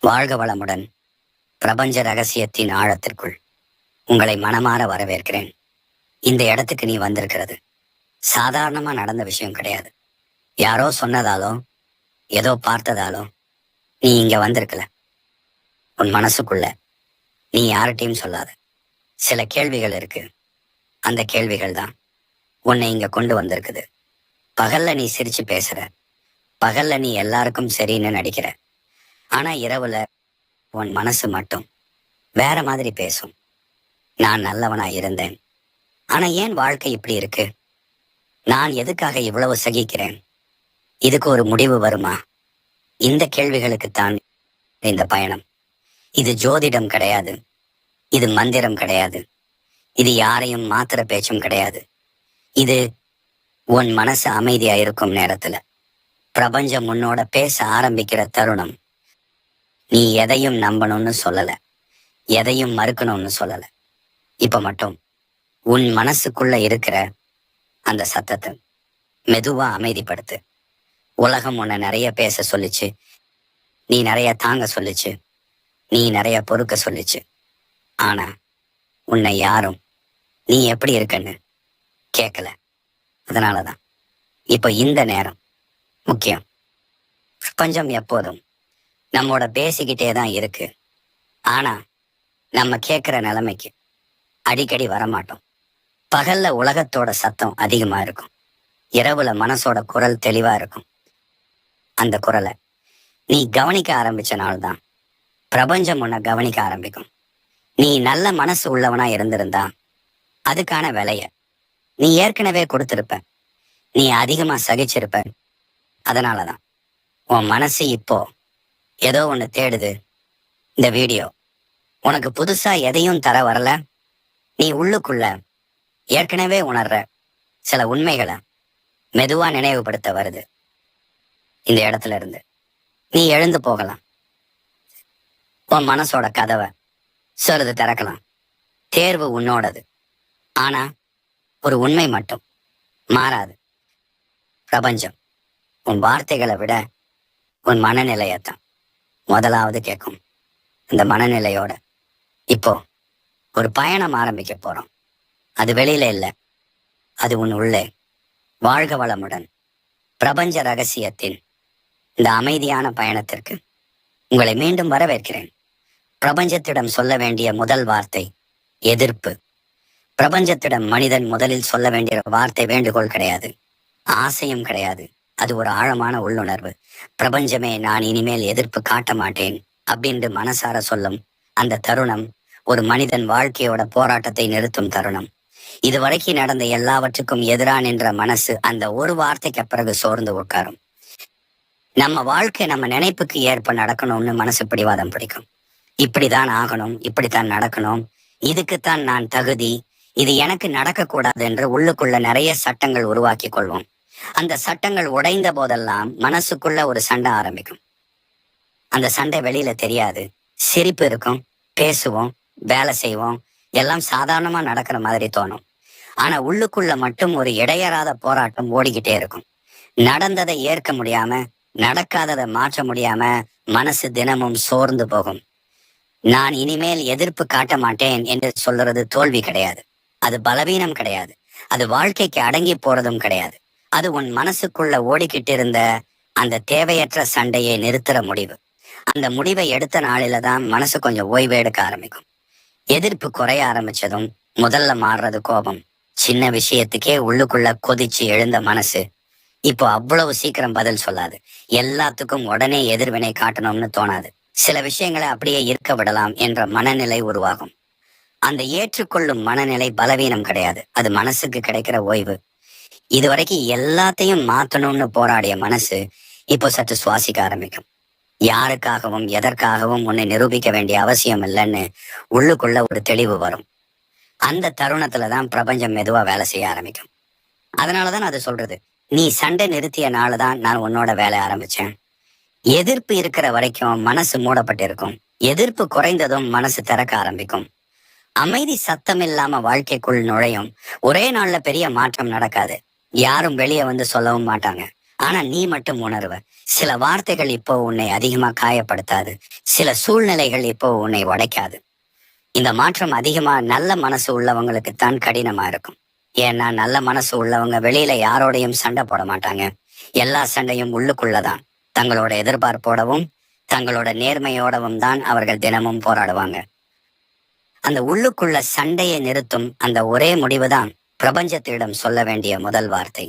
வாழ்க வளமுடன். பிரபஞ்ச ரகசியத்தின் ஆழத்திற்குள் உங்களை மனமாற வரவேற்கிறேன். இந்த இடத்துக்கு நீ வந்திருக்கிறது சாதாரணமா நடந்த விஷயம் கிடையாது. யாரோ சொன்னதாலோ ஏதோ பார்த்ததாலோ நீ இங்க வந்திருக்கல. உன் மனசுக்குள்ள நீ யார்கிட்டையும் சொல்லாத சில கேள்விகள் இருக்கு. அந்த கேள்விகள் தான் உன்னை இங்க கொண்டு வந்திருக்குது. பகல்ல நீ சிரிச்சு பேசுற, பகல்ல நீ எல்லாருக்கும் சரின்னு நடிக்கிற. ஆனா இரவுல உன் மனசு மட்டும் வேற மாதிரி பேசும். நான் நல்லவனா இருந்தேன், ஆனா ஏன் வாழ்க்கை இப்படி இருக்கு? நான் எதுக்காக இவ்வளவு சகிக்கிறேன்? இதுக்கு ஒரு முடிவு வருமா? இந்த கேள்விகளுக்குத்தான் இந்த பயணம். இது ஜோதிடம் கிடையாது, இது மந்திரம் கிடையாது, இது யாரையும் மாத்திர பேச்சும் கிடையாது. இது உன் மனசு அமைதியா இருக்கும் நேரத்துல பிரபஞ்சம் உன்னோட பேச ஆரம்பிக்கிற தருணம். நீ எதையும் நம்பணும்னு சொல்லல, எதையும் மறுக்கணும்னு சொல்லல. இப்ப மட்டும் உன் மனசுக்குள்ள இருக்கிற அந்த சத்தத்தை மெதுவா அமைதிப்படுத்து. உலகம் உன்னை நிறைய பேச சொல்லிச்சு, நீ நிறைய தாங்க சொல்லிச்சு, நீ நிறைய பொறுக்க சொல்லிச்சு. ஆனா உன்னை யாரும் நீ எப்படி இருக்கன்னு கேட்கல. அதனாலதான் இப்ப இந்த நேரம் முக்கியம். பிரபஞ்சம் எப்போதும் நம்மோட பேசிக்கிட்டே தான் இருக்கு. ஆனா நம்ம கேட்கிற நிலைமைக்கு அடிக்கடி வரமாட்டோம். பகல்ல உலகத்தோட சத்தம் அதிகமா இருக்கும், இரவுல மனசோட குரல் தெளிவா இருக்கும். அந்த குரலை நீ கவனிக்க ஆரம்பிச்ச நாள்தான் பிரபஞ்சம் உன்னை கவனிக்க ஆரம்பிக்கும். நீ நல்ல மனசு உள்ளவனா இருந்திருந்தா அதுக்கான விலைய நீ ஏற்கனவே கொடுத்திருப்ப. நீ அதிகமா சகிச்சிருப்ப. அதனாலதான் உன் மனசு இப்போ ஏதோ ஒண்ணு தேடுது. இந்த வீடியோ உனக்கு புதுசா எதையும் தர வரல. நீ உள்ளுக்குள்ள ஏற்கனவே உணர்ற சில உண்மைகளை மெதுவா நினைவுபடுத்த வருது. இந்த இடத்துல இருந்து நீ எழுந்து போகலாம். உன் மனசோட கதவை சிறிது திறக்கலாம். தேர்வு உன்னோடது. ஆனா ஒரு உண்மை மட்டும் மாறாது. பிரபஞ்சம் உன் வார்த்தைகளை விட உன் மனநிலையத்தான் முதலாவது கேட்கும். அந்த மனநிலையோட இப்போ ஒரு பயணம் ஆரம்பிக்க போறோம். அது வெளியில இல்ல, அது உன் உள்ளே. வாழ்க வளமுடன். பிரபஞ்ச ரகசியத்தின் இந்த அமைதியான பயணத்திற்கு உங்களை மீண்டும் வரவேற்கிறேன். பிரபஞ்சத்திடம் சொல்ல வேண்டிய முதல் வார்த்தை எதிர்ப்பு. பிரபஞ்சத்திடம் மனிதன் முதலில் சொல்ல வேண்டிய வார்த்தை வேண்டுகோள் கிடையாது, ஆசையும் கிடையாது. அது ஒரு ஆழமான உள்ளுணர்வு. பிரபஞ்சமே, நான் இனிமேல் எதிர்ப்பு காட்ட மாட்டேன் அப்படின்ட்டு மனசார சொல்லும் அந்த தருணம் ஒரு மனிதன் வாழ்க்கையோட போராட்டத்தை நிறுத்தும் தருணம். இதுவரைக்கும் நடந்த எல்லாவற்றுக்கும் எதிரா நின்ற மனசு அந்த ஒரு வார்த்தைக்கு பிறகு சோர்ந்து உட்காரும். நம்ம வாழ்க்கை நம்ம நினைப்புக்கு ஏற்ப நடக்கணும்னு மனசு பிடிவாதம் பிடிக்கும். இப்படிதான் ஆகணும், இப்படித்தான் நடக்கணும், இதுக்குத்தான் நான் தகுதி, இது எனக்கு நடக்கக்கூடாது என்று உள்ளுக்குள்ள நிறைய சட்டங்கள் உருவாக்கி கொள்வோம். அந்த சட்டங்கள் உடைந்த போதெல்லாம் மனசுக்குள்ள ஒரு சண்டை ஆரம்பிக்கும். அந்த சண்டை வெளியில தெரியாது. சிரிப்பு இருக்கும், பேசுவோம், வேலை செய்வோம், எல்லாம் சாதாரணமா நடக்கிற மாதிரி தோணும். ஆனா உள்ளுக்குள்ள மட்டும் ஒரு இடையறாத போராட்டம் ஓடிக்கிட்டே இருக்கும். நடந்ததை ஏற்க முடியாம, நடக்காததை மாற்ற முடியாம மனசு தினமும் சோர்ந்து போகும். நான் இனிமேல் எதிர்ப்பு காட்ட மாட்டேன் என்று சொல்றது தோல்வி கிடையாது, அது பலவீனம் கிடையாது, அது வாழ்க்கைக்கு அடங்கி போறதும் கிடையாது. அது உன் மனசுக்குள்ள ஓடிக்கிட்டு இருந்த அந்த தேவையற்ற சண்டையை நிறுத்துற முடிவு. அந்த முடிவை எடுத்த நாளில தான் மனசு கொஞ்சம் ஓய்வு எடுக்க ஆரம்பிக்கும். எதிர்ப்பு குறைய ஆரம்பிச்சதும் முதல்ல மாறுறது கோபம். சின்ன விஷயத்துக்கே உள்ளுக்குள்ள கொதிச்சு எழுந்த மனசு இப்போ அவ்வளவு சீக்கிரம் பதில் சொல்லாது. எல்லாத்துக்கும் உடனே எதிர்வினை காட்டணும்னு தோணாது. சில விஷயங்களை அப்படியே இருக்க விடலாம் என்ற மனநிலை உருவாகும். அந்த ஏற்றுக்கொள்ளும் மனநிலை பலவீனம் கிடையாது, அது மனசுக்கு கிடைக்கிற ஓய்வு. இதுவரைக்கும் எல்லாத்தையும் மாத்தணும்னு போராடிய மனசு இப்போ சற்று சுவாசிக்க ஆரம்பிக்கும். யாருக்காகவும் எதற்காகவும் உன்னை நிரூபிக்க வேண்டிய அவசியம் இல்லைன்னு உள்ளுக்குள்ள ஒரு தெளிவு வரும். அந்த தருணத்துலதான் பிரபஞ்சம் மெதுவா வேலை செய்ய ஆரம்பிக்கும். அதனாலதான் அது சொல்றது, நீ சண்டை நிறுத்திய நாளுதான் நான் உன்னோட வேலை ஆரம்பிச்சேன். எதிர்ப்பு இருக்கிற வரைக்கும் மனசு மூடப்பட்டிருக்கும். எதிர்ப்பு குறைந்ததும் மனசு திறக்க ஆரம்பிக்கும். அமைதி சத்தம் இல்லாம வாழ்க்கைக்குள் நுழையும். ஒரே நாள்ல பெரிய மாற்றம் நடக்காது. யாரும் வெளியே வந்து சொல்லவும் மாட்டாங்க. ஆனா நீ மட்டும் உணர்வ. சில வார்த்தைகள் இப்போ உன்னை அதிகமா காயப்படுத்தாது. சில சூழ்நிலைகள் இப்போ உன்னை உடைக்காது. இந்த மாற்றம் அதிகமா நல்ல மனசு உள்ளவங்களுக்கு தான் கடினமா இருக்கும். ஏன்னா நல்ல மனசு உள்ளவங்க வெளியில யாரோடையும் சண்டை போட மாட்டாங்க. எல்லா சண்டையும் உள்ளுக்குள்ளதான். தங்களோட எதிர்பார்ப்போடவும் தங்களோட நேர்மையோடவும் தான் அவர்கள் தினமும் போராடுவாங்க. அந்த உள்ளுக்குள்ள சண்டையை நிறுத்தும் அந்த ஒரே முடிவுதான் பிரபஞ்சத்திடம் சொல்ல வேண்டிய முதல் வார்த்தை.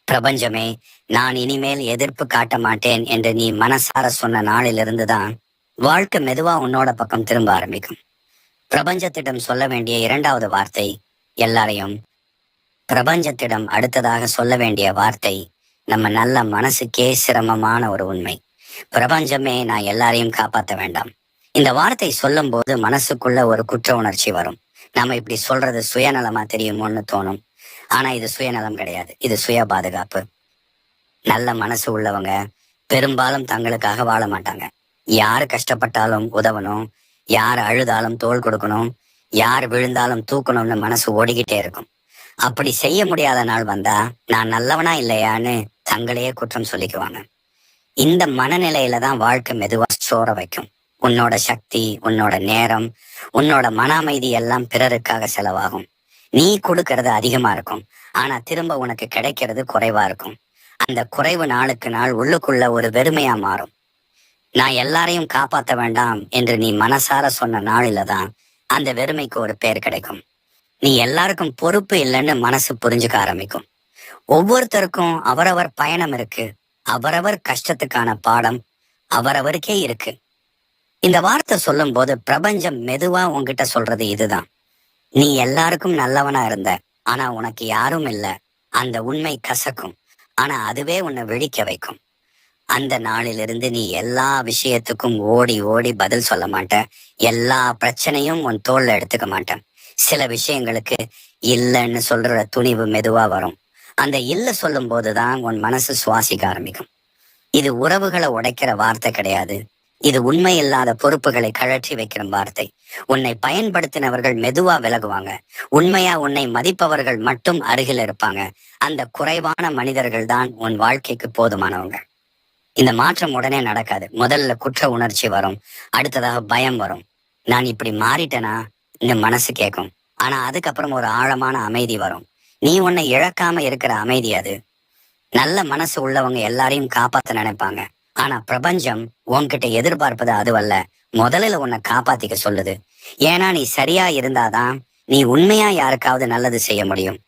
பிரபஞ்சமே, நான் இனிமேல் எதிர்ப்பு காட்ட மாட்டேன் என்று நீ மனசார சொன்ன நாளிலிருந்து தான் வாழ்க்கை மெதுவா உன்னோட பக்கம் திரும்ப ஆரம்பிக்கும். பிரபஞ்சத்திடம் சொல்ல வேண்டிய இரண்டாவது வார்த்தை எல்லாரையும் பிரபஞ்சத்திடம் அடுத்ததாக சொல்ல வேண்டிய வார்த்தை நம்ம நல்ல மனசுக்கே சிரமமான ஒரு உண்மை. பிரபஞ்சமே, நான் எல்லாரையும் காப்பாற்ற வேண்டாம். இந்த வார்த்தை சொல்லும் போது மனசுக்குள்ள ஒரு குற்ற உணர்ச்சி வரும். நாம இப்படி சொல்றது சுயநலமா தெரியுமோன்னு தோணும். ஆனா இது சுயநலம் கிடையாது, இது சுய பாதுகாப்பு. நல்ல மனசு உள்ளவங்க பெரும்பாலும் தங்களுக்காக வாழ மாட்டாங்க. யாரு கஷ்டப்பட்டாலும் உதவணும், யார் அழுதாலும் தோள் கொடுக்கணும், யார் விழுந்தாலும் தூக்கணும்னு மனசு ஓடிக்கிட்டே இருக்கும். அப்படி செய்ய முடியாத நாள் வந்தா நான் நல்லவனா இல்லையான்னு தங்களையே குற்றம் சொல்லிக்குவாங்க. இந்த மனநிலையில தான் வாழ்க்கை மெதுவா சோற வைக்கும். உன்னோட சக்தி, உன்னோட நேரம், உன்னோட மன அமைதி எல்லாம் பிறருக்காக செலவாகும். நீ கொடுக்கறது அதிகமா இருக்கும், ஆனா திரும்ப உனக்கு கிடைக்கிறது குறைவா இருக்கும். அந்த குறைவு நாளுக்கு நாள் உள்ளுக்குள்ள ஒரு வெறுமையா மாறும். நான் எல்லாரையும் காப்பாற்ற வேண்டாம் என்று நீ மனசார சொன்ன நாளில தான் அந்த வெறுமைக்கு ஒரு பேர் கிடைக்கும். நீ எல்லாருக்கும் பொறுப்பு இல்லைன்னு மனசு புரிஞ்சுக்க ஆரம்பிக்கும். ஒவ்வொருத்தருக்கும் அவரவர் பயணம் இருக்கு. அவரவர் கஷ்டத்துக்கான பாடம் அவரவருக்கே இருக்கு. இந்த வார்த்தை சொல்லும் போது பிரபஞ்சம் மெதுவா உன்கிட்ட சொல்றது இதுதான். நீ எல்லாருக்கும் நல்லவனா இருந்த, ஆனா உனக்கு யாரும் இல்ல. அந்த உண்மை கசக்கும், ஆனா அதுவே உன்னை விழிக்க வைக்கும். அந்த நாளிலிருந்து நீ எல்லா விஷயத்துக்கும் ஓடி ஓடி பதில் சொல்ல மாட்ட. எல்லா பிரச்சனையும் உன் தோல்ல எடுத்துக்க மாட்டேன். சில விஷயங்களுக்கு இல்லைன்னு சொல்ற துணிவு மெதுவா வரும். அந்த இல்ல சொல்லும் போதுதான் உன் மனசு சுவாசிக்க ஆரம்பிக்கும். இது உறவுகளை உடைக்கிற வார்த்தை கிடையாது. இது உண்மை இல்லாத பொறுப்புகளை கழற்றி வைக்கிற வார்த்தை. உன்னை பயன்படுத்தினவர்கள் மெதுவா விலகுவாங்க. உண்மையா உன்னை மதிப்பவர்கள் மட்டும் அருகில் இருப்பாங்க. அந்த குறைவான மனிதர்கள் தான் உன் வாழ்க்கைக்கு போதுமானவங்க. இந்த மாற்றம் உடனே நடக்காது. முதல்ல குற்ற உணர்ச்சி வரும், அடுத்ததாக பயம் வரும். நான் இப்படி மாறிட்டேனா இந்த மனசு கேட்கும். ஆனா அதுக்கப்புறம் ஒரு ஆழமான அமைதி வரும். நீ உன்னை இழக்காம இருக்கிற அமைதி அது. நல்ல மனசு உள்ளவங்க எல்லாரையும் காப்பாத்த நினைப்பாங்க. ஆனா பிரபஞ்சம் உன்கிட்ட எதிர்பார்ப்பது அதுவல்ல. முதலில் உன்னை காப்பாத்திக்க சொல்லுது. ஏன்னா நீ சரியா இருந்தாதான் நீ உண்மையா யாருக்காவது நல்லது செய்ய முடியும்.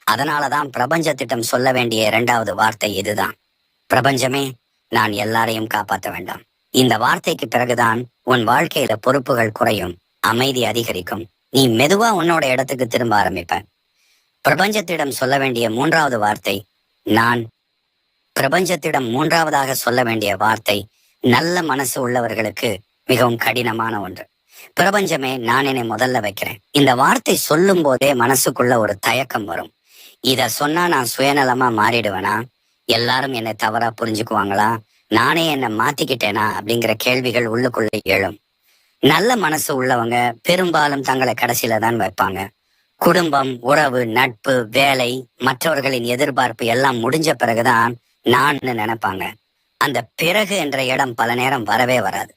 அதனாலதான் பிரபஞ்சத்திடம் சொல்ல வேண்டிய இரண்டாவது வார்த்தை இதுதான். பிரபஞ்சமே, நான் எல்லாரையும் காப்பாற்ற வேண்டாம். இந்த வார்த்தைக்கு பிறகுதான் உன் வாழ்க்கையில பொறுப்புகள் குறையும், அமைதி அதிகரிக்கும். நீ மெதுவா உன்னோட இடத்துக்கு திரும்ப ஆரம்பிப்ப. பிரபஞ்சத்திடம் சொல்ல வேண்டிய மூன்றாவது வார்த்தை நான். பிரபஞ்சத்திடம் மூன்றாவதாக சொல்ல வேண்டிய வார்த்தை நல்ல மனசு உள்ளவர்களுக்கு மிகவும் கடினமான ஒன்று. பிரபஞ்சமே, நான் என்னை முதல்ல வைக்கிறேன். இந்த வார்த்தை சொல்லும் போதே மனசுக்குள்ள ஒரு தயக்கம் வரும். இத சொன்னா நான் சுயநலமா மாறிடுவேனா? எல்லாரும் என்னை தவறா புரிஞ்சுக்குவாங்களா? நானே என்னை மாத்திக்கிட்டேனா அப்படிங்கிற கேள்விகள் உள்ளுக்குள்ள எழும். நல்ல மனசு உள்ளவங்க பெரும்பாலும் தங்களை கடைசியில தான் வைப்பாங்க. குடும்பம், உறவு, நட்பு, வேலை, மற்றவர்களின் எதிர்பார்ப்பு எல்லாம் முடிஞ்ச பிறகுதான் நான் நினைப்பாங்க. அந்த பிறகு என்ற இடம் பல நேரம் வரவே வராது.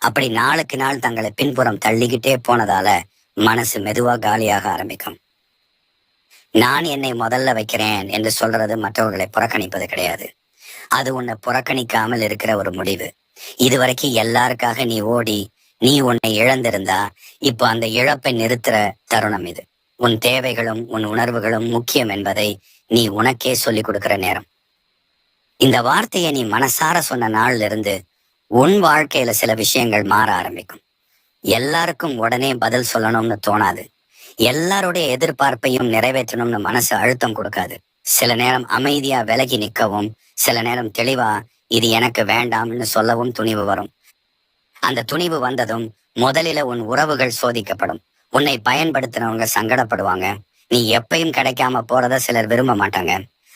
அப்படி நாளுக்கு நாள் தங்களை பின்புறம் தள்ளிக்கிட்டே போனதால மனசு மெதுவா காலியாக ஆரம்பிக்கும். நான் என்னை முதல்ல வைக்கிறேன் என்று சொல்றது மற்றவர்களை புறக்கணிப்பது கிடையாது. அது உன்னை புறக்கணிக்காமல் இருக்கிற ஒரு முடிவு. இதுவரைக்கும் எல்லாருக்காக நீ ஓடி நீ உன்னை இழந்திருந்தா இப்போ அந்த இழப்பை நிறுத்துற தருணம் இது. உன் தேவைகளும் உன் உணர்வுகளும் முக்கியம் என்பதை நீ உனக்கே சொல்லிக் கொடுக்கிற நேரம். இந்த வார்த்தையை நீ மனசார சொன்ன நாள்ல இருந்து உன் வாழ்க்கையில சில விஷயங்கள் மாற ஆரம்பிக்கும். எல்லாருக்கும் உடனே பதில் சொல்லணும்னு தோணாது. எல்லாருடைய எதிர்பார்ப்பையும் நிறைவேற்றணும்னு மனசு அழுத்தம் கொடுக்காது. சில நேரம் அமைதியா விலகி நிற்கவும், சில நேரம் தெளிவா இது எனக்கு வேண்டாம்னு சொல்லவும் துணிவு வரும். அந்த துணிவு வந்ததும் முதலில உன் உறவுகள் சோதிக்கப்படும். உன்னை பயன்படுத்தினவங்க சங்கடப்படுவாங்க. நீ எப்பயும் கிடைக்காம போறத சிலர் விரும்ப மாட்டாங்க.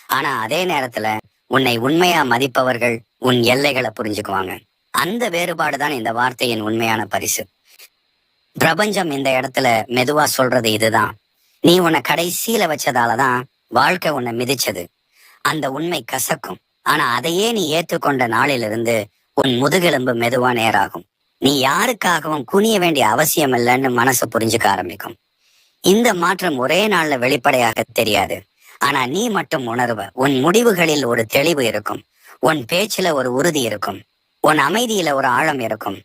ஆனா அதே நேரத்துல உன்னை உண்மையா மதிப்பவர்கள் உன் எல்லைகளை புரிஞ்சுக்குவாங்க. அந்த வேறுபாடுதான் இந்த வார்த்தையின் உண்மையான பரிசு. பிரபஞ்சம் இந்த இடத்துல மெதுவா சொல்றது இதுதான். நீ உன்னை கடைசியில வச்சதாலதான் வாழ்க்கை உன்னை மிதிச்சது. அந்த உண்மை கசக்கும், ஆனா அதையே நீ ஏற்றுக்கொண்ட நாளிலிருந்து உன் முதுகெலும்பு மெதுவா நேராகும். நீ யாருக்காகவும் குனிய வேண்டிய அவசியம் இல்லைன்னு மனசு புரிஞ்சுக்க ஆரம்பிக்கும். இந்த மாற்றம் ஒரே நாள்ல வெளிப்படையாக தெரியாது. ஆனா நீ மட்டும் உணர்வ. உன் முடிவுகளில் ஒரு தெளிவு இருக்கும். உன் பேச்சுல ஒரு உறுதி இருக்கும். உன் அமைதியில ஒரு ஆழம் இருக்கும்.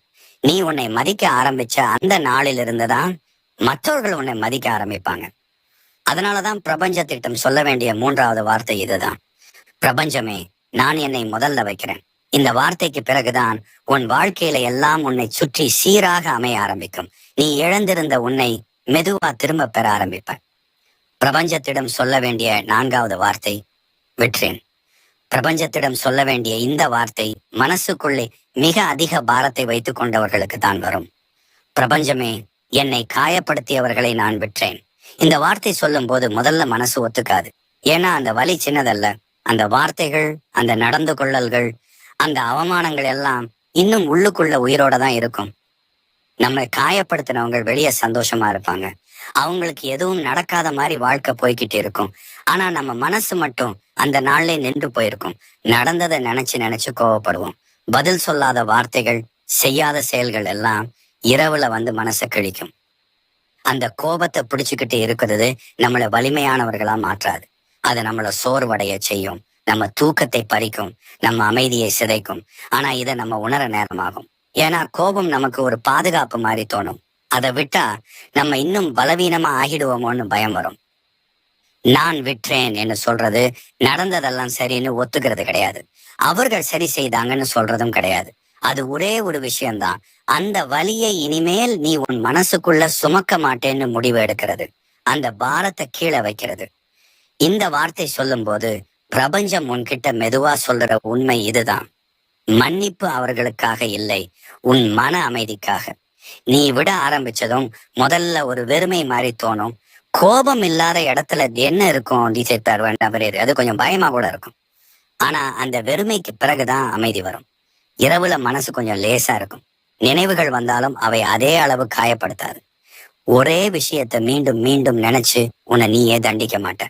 நீ உன்னை மதிக்க ஆரம்பிச்ச அந்த நாளிலிருந்து தான் மற்றவர்கள் உன்னை மதிக்க ஆரம்பிப்பாங்க. அதனாலதான் பிரபஞ்சத்திட்டம் சொல்ல வேண்டிய மூன்றாவது வார்த்தை இதுதான். பிரபஞ்சமே, நான் என்னை முதல்ல வைக்கிறேன். இந்த வார்த்தைக்கு பிறகுதான் உன் வாழ்க்கையில எல்லாம் உன்னை சுற்றி சீராக அமைய ஆரம்பிக்கும். நீ இழந்திருந்த உன்னை மெதுவா திரும்ப பெற ஆரம்பிப்ப. பிரபஞ்சத்திடம் சொல்ல வேண்டிய நான்காவது வார்த்தை விற்றேன். பிரபஞ்சத்திடம் சொல்ல வேண்டிய இந்த வார்த்தை மனசுக்குள்ளே மிக அதிக பாரத்தை வைத்துக் கொண்டவர்களுக்கு தான் வரும். பிரபஞ்சமே, என்னை காயப்படுத்தியவர்களை நான் விற்றேன். இந்த வார்த்தை சொல்லும் போது முதல்ல மனசு ஒத்துக்காது. ஏன்னா அந்த வலி சின்னதல்ல. அந்த வார்த்தைகள், அந்த நடந்து கொள்ளல்கள், அந்த அவமானங்கள் எல்லாம் இன்னும் உள்ளுக்குள்ள உயிரோட தான் இருக்கும். நம்ம காயப்படுத்தினவங்க வெளியே சந்தோஷமா இருப்பாங்க. அவங்களுக்கு எதுவும் நடக்காத மாதிரி வாழ்க்கை போய்கிட்டு இருக்கும். ஆனா நம்ம மனசு மட்டும் அந்த நாள்ல நின்று போயிருக்கும். நடந்ததை நினைச்சு நினைச்சு கோவப்படுவோம். பதில் சொல்லாத வார்த்தைகள், செய்யாத செயல்கள் எல்லாம் இரவுல வந்து மனசை கிழிக்கும். அந்த கோபத்தை பிடிச்சுக்கிட்டு இருக்கிறது நம்மளை வலிமையானவர்களா மாற்றாது. அது நம்மளை சோர்வடைய செய்யும். நம்ம தூக்கத்தை பறிக்கும். நம்ம அமைதியை சிதைக்கும். ஆனா இதை நம்ம உணர நேரமாகும். ஏன்னா கோபம் நமக்கு ஒரு பாதுகாப்பு மாதிரி தோணும். அதை விட்டா நம்ம இன்னும் பலவீனமா ஆகிடுவோமோன்னு பயம் வரும். நான் விற்றேன் என்று சொல்றது நடந்ததெல்லாம் சரின்னு ஒத்துக்கிறது கிடையாது. அவர்கள் சரி செய்தாங்கன்னு சொல்றதும் கிடையாது. அது ஒரே ஒரு விஷயம்தான். அந்த வலியை இனிமேல் நீ உன் மனசுக்குள்ள சுமக்க மாட்டேன்னு முடிவு எடுக்கிறது. அந்த பாரத்தை கீழே வைக்கிறது. இந்த வார்த்தை சொல்லும் போது பிரபஞ்சம் உன்கிட்ட மெதுவா சொல்ற உண்மை இதுதான். மன்னிப்பு அவர்களுக்காக இல்லை, உன் மன அமைதிக்காக. நீ விட ஆரம்பிச்சதும் முதல்ல ஒரு வெறுமை மாதிரி தோணும். கோபம் இல்லாத இடத்துல என்ன இருக்கும் டிசைத்தார் வேண்டாம், அது கொஞ்சம் பயமா கூட இருக்கும். ஆனா அந்த வெறுமைக்கு பிறகுதான் அமைதி வரும். இரவுல மனசு கொஞ்சம் லேசா இருக்கும். நினைவுகள் வந்தாலும் அவை அதே அளவு காயப்படுத்தாது. ஒரே விஷயத்தை மீண்டும் மீண்டும் நினைச்சு உன்னை நீயே தண்டிக்க மாட்ட.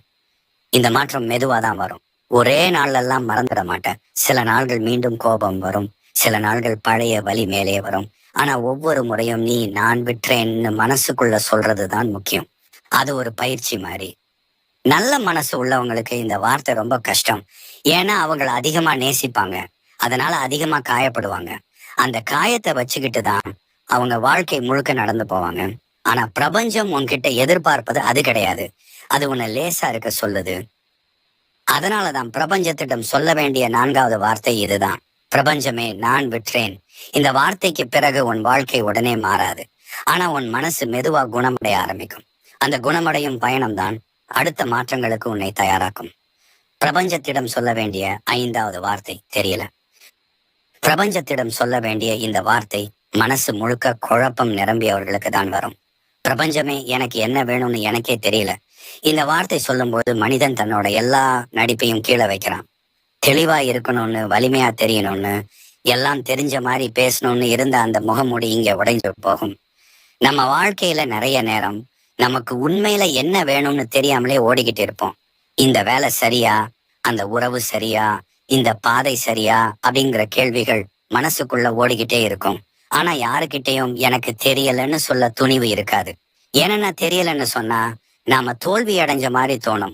இந்த மாற்றம் மெதுவாதான் வரும். ஒரே நாள்லாம் மறந்துட மாட்டேன். சில நாள்கள் மீண்டும் கோபம் வரும். சில நாள்கள் பழைய வலி மேலே வரும். ஆனா ஒவ்வொரு முறையும் நீ நான் விற்றேன்னு மனசுக்குள்ள சொல்றதுதான் முக்கியம். அது ஒரு பயிற்சி மாதிரி. நல்ல மனசு உள்ளவங்களுக்கு இந்த வார்த்தை ரொம்ப கஷ்டம். ஏன்னா அவங்களை அதிகமா நேசிப்பாங்க. அதனால அதிகமா காயப்படுவாங்க. அந்த காயத்தை வச்சுக்கிட்டு தான் அவங்க வாழ்க்கை முழுக்க நடந்து போவாங்க. ஆனா பிரபஞ்சம் உன்கிட்ட எதிர்பார்ப்பது அது கிடையாது. அது உன்னை லேசா இருக்க சொல்லுது. அதனாலதான் பிரபஞ்சத்திடம் சொல்ல வேண்டிய நான்காவது வார்த்தை இதுதான். பிரபஞ்சமே, நான் விற்றேன். இந்த வார்த்தைக்கு பிறகு உன் வாழ்க்கை உடனே மாறாது. ஆனா உன் மனசு மெதுவா குணமடைய ஆரம்பிக்கும். அந்த குணமடையும் பயணம்தான் அடுத்த மாற்றங்களுக்கு உன்னை தயாராக்கும். பிரபஞ்சத்திடம் சொல்ல வேண்டிய ஐந்தாவது வார்த்தை தெரியல. பிரபஞ்சத்திடம் சொல்ல வேண்டிய இந்த வார்த்தை மனசு முழுக்க குழப்பம் நிரம்பியவர்களுக்கு தான் வரும். பிரபஞ்சமே, எனக்கு என்ன வேணும்னு எனக்கே தெரியல. இந்த வார்த்தை சொல்லும்போது மனிதன் தன்னோட எல்லா நடிப்பையும் கீழே வைக்கிறான். தெளிவா இருக்கணும்னு, வலிமையா தெரியணும்னு, எல்லாம் தெரிஞ்ச மாதிரி பேசணும்னு இருந்த அந்த முகமூடி இங்க உடைஞ்சு போகும். நம்ம வாழ்க்கையில நிறைய நேரம் நமக்கு உண்மையில என்ன வேணும்னு தெரியாமலே ஓடிக்கிட்டு இருப்போம். இந்த வேலை சரியா, அந்த உறவு சரியா, இந்த பாதை சரியா அப்படிங்கிற கேள்விகள் மனசுக்குள்ள ஓடிக்கிட்டே இருக்கும். ஆனா யாருக்கிட்டையும் எனக்கு தெரியலன்னு சொல்ல துணிவு இருக்காது. ஏன்னா தெரியலன்னு சொன்னா நாம தோல்வி அடைஞ்ச மாதிரி தோணும்.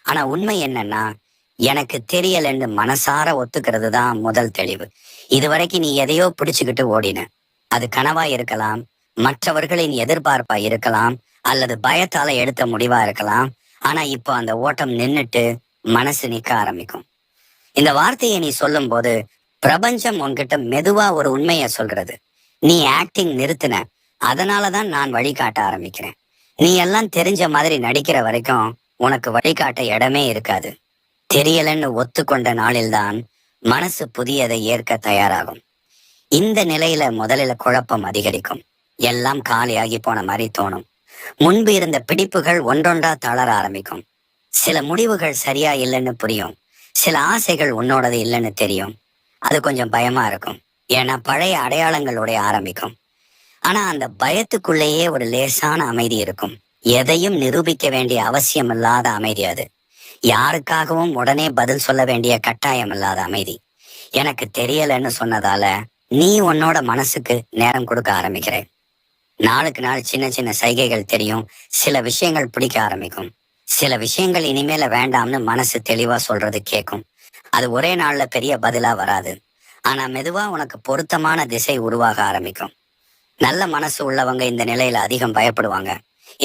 ஆனா உண்மை என்னன்னா, எனக்கு தெரியலன்னு மனசார ஒத்துக்கிறது தான் முதல் தெளிவு. இதுவரைக்கும் நீ எதையோ பிடிச்சுக்கிட்டு ஓடின. அது கனவா இருக்கலாம், மற்றவர்களின் எதிர்பார்ப்பா இருக்கலாம், அல்லது பயத்தால எடுத்த முடிவா இருக்கலாம். ஆனா இப்போ அந்த ஓட்டம் நின்னுட்டு மனசு நிக்க ஆரம்பிக்கும். இந்த வார்த்தையை நீ சொல்லும் போது பிரபஞ்சம் உன்கிட்ட மெதுவா ஒரு உண்மைய சொல்றது. நீ ஆக்டிங் நிறுத்தின, அதனாலதான் நான் வழிகாட்ட ஆரம்பிக்கிறேன். நீ எல்லாம் தெரிஞ்ச மாதிரி நடிக்கிற வரைக்கும் உனக்கு வழிகாட்ட இடமே இருக்காது. தெரியலன்னு ஒத்துக்கொண்ட நாளில்தான் மனசு புதியதை ஏற்க தயாராகும். இந்த நிலையில முதலில் குழப்பம் அதிகரிக்கும். எல்லாம் காலியாகி போன மாதிரி தோணும். முன்பு இருந்த பிடிப்புகள் ஒன்றொன்றா தளர ஆரம்பிக்கும். சில முடிவுகள் சரியா இல்லைன்னு புரியும். சில ஆசைகள் உன்னோடது இல்லைன்னு தெரியும். அது கொஞ்சம் பயமா இருக்கும். ஏன்னா பழைய அடையாளங்களோட ஆரம்பிக்கும். ஆனா அந்த பயத்துக்குள்ளேயே ஒரு லேசான அமைதி இருக்கும். எதையும் நிரூபிக்க வேண்டிய அவசியம் இல்லாத அமைதி அது. யாருக்காகவும் உடனே பதில் சொல்ல வேண்டிய கட்டாயம் இல்லாத அமைதி. எனக்கு தெரியலன்னு சொன்னதால நீ உன்னோட மனசுக்கு நேரம் கொடுக்க ஆரம்பிக்கிற. நாளுக்கு நாள் சின்ன சின்ன சைகைகள் தெரியும். சில விஷயங்கள் பிடிக்க ஆரம்பிக்கும். சில விஷயங்கள் இனிமேல வேண்டாம்னு மனசு தெளிவா சொல்றது கேட்கும். அது ஒரே நாள்ல பெரிய பதிலா வராது. ஆனா மெதுவா உனக்கு பொருத்தமான திசை உருவாக ஆரம்பிக்கும். நல்ல மனசு உள்ளவங்க இந்த நிலையில அதிகம் பயப்படுவாங்க.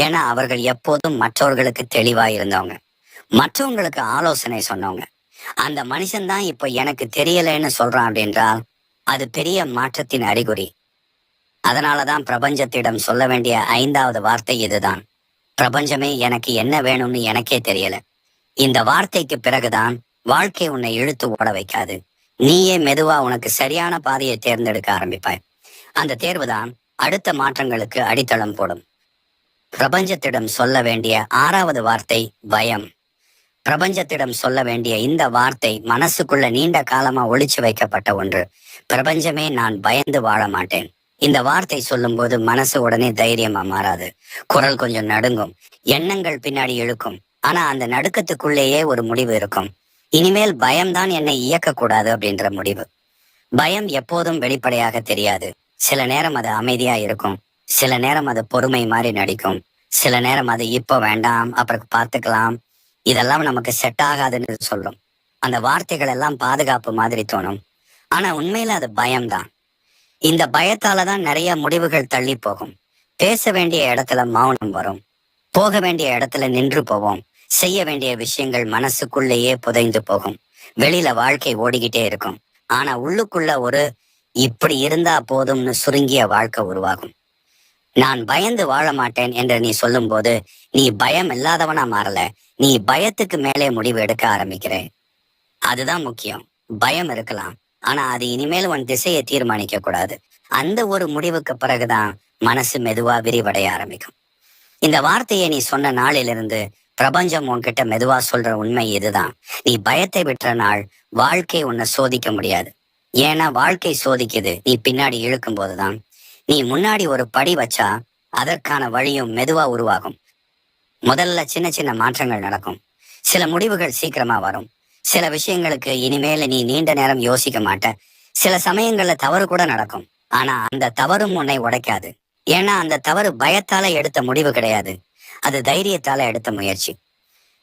ஏன்னா அவர்கள் எப்போதும் மற்றவர்களுக்கு தெளிவா இருந்தவங்க, மற்றவங்களுக்கு ஆலோசனை சொன்னவங்க. அந்த மனுஷன்தான் இப்போ எனக்கு தெரியலன்னு சொல்றான் அப்படின்றால் அது பெரிய மாற்றத்தின் அறிகுறி. அதனாலதான் பிரபஞ்சத்திடம் சொல்ல வேண்டிய 5வது வார்த்தை இதுதான். பிரபஞ்சமே, எனக்கு என்ன வேணும்னு எனக்கே தெரியல. இந்த வார்த்தைக்கு பிறகுதான் வாழ்க்கை உன்னை இழுத்து ஓட வைக்காது. நீயே மெதுவா உனக்கு சரியான பாதையை தேர்ந்தெடுக்க ஆரம்பிப்பாய். அந்த தேர்வுதான் அடுத்த மாற்றங்களுக்கு அடித்தளம் போடும். பிரபஞ்சத்திடம் சொல்ல வேண்டிய 6வது வார்த்தை பயம். பிரபஞ்சத்திடம் சொல்ல வேண்டிய இந்த வார்த்தை மனசுக்குள்ள நீண்ட காலமா ஒளிச்சு வைக்கப்பட்ட ஒன்று. பிரபஞ்சமே, நான் பயந்து வாழ மாட்டேன். இந்த வார்த்தை சொல்லும்போது மனசு உடனே தைரியமா மாறாது. குரல் கொஞ்சம் நடுங்கும், எண்ணங்கள் பின்னாடி இழுக்கும். ஆனா அந்த நடுக்கத்துக்குள்ளேயே ஒரு முடிவு இருக்கும். இனிமேல் பயம்தான் என்னை இயக்கக்கூடாது அப்படின்ற முடிவு. பயம் எப்போதும் வெளிப்படையாக தெரியாது. சில நேரம் அது அமைதியா இருக்கும், சில நேரம் அது பொறுமை மாதிரி நடிக்கும், சில நேரம் அது இப்போ வேண்டாம் அப்புறம் பார்த்துக்கலாம், இதெல்லாம் நமக்கு செட் ஆகாதுன்னு சொல்லும். அந்த வார்த்தைகள் எல்லாம் பாதுகாப்பு மாதிரி தோணும். ஆனா உண்மையில அது பயம்தான். இந்த பயத்தாலதான் நிறைய முடிவுகள் தள்ளி போகும். பேச வேண்டிய இடத்துல மௌனம் வரும், போக வேண்டிய இடத்துல நின்று போவோம். செய்ய வேண்டிய விஷயங்கள் மனசுக்குள்ளேயே புதைந்து போகும். வெளியில வாழ்க்கை ஓடிக்கிட்டே இருக்கும். ஆனா உள்ளுக்குள்ள ஒரு இப்படி இருந்தா போதும்னு சுருங்கிய வாழ்க்கை உருவாகும். நான் பயந்து வாழ மாட்டேன் என்று நீ சொல்லும் போது நீ பயம் இல்லாதவனா மாறல, நீ பயத்துக்கு மேலே முடிவு எடுக்க ஆரம்பிக்கிற. அதுதான் முக்கியம். பயம் இருக்கலாம், ஆனா அது இனிமேல் உன் திசையை தீர்மானிக்க கூடாது. அந்த ஒரு முடிவுக்கு பிறகுதான் மனசு மெதுவா விரிவடைய ஆரம்பிக்கும். இந்த வார்த்தையை நீ சொன்ன நாளிலிருந்து பிரபஞ்சம் உன்கிட்ட மெதுவா சொல்ற உண்மை இதுதான். நீ பயத்தை விட்டுற நாள் வாழ்க்கை உன்னை சோதிக்க முடியாது. ஏன்னா வாழ்க்கை சோதிக்குது நீ பின்னாடி இழுக்கும் போதுதான். நீ முன்னாடி ஒரு படி வச்சா அதற்கான வழியும் மெதுவா உருவாகும். முதல்ல சின்ன சின்ன மாற்றங்கள் நடக்கும். சில முடிவுகள் சீக்கிரமா வரும். சில விஷயங்களுக்கு இனிமேல நீ நீண்ட நேரம் யோசிக்க மாட்ட. சில சமயங்கள்ல தவறு கூட நடக்கும். ஆனா அந்த தவறும் உன்னை உடைக்காது. ஏன்னா அந்த தவறு பயத்தால எடுத்த முடிவு கிடையாது, அது தைரியத்தால எடுத்த முயற்சி.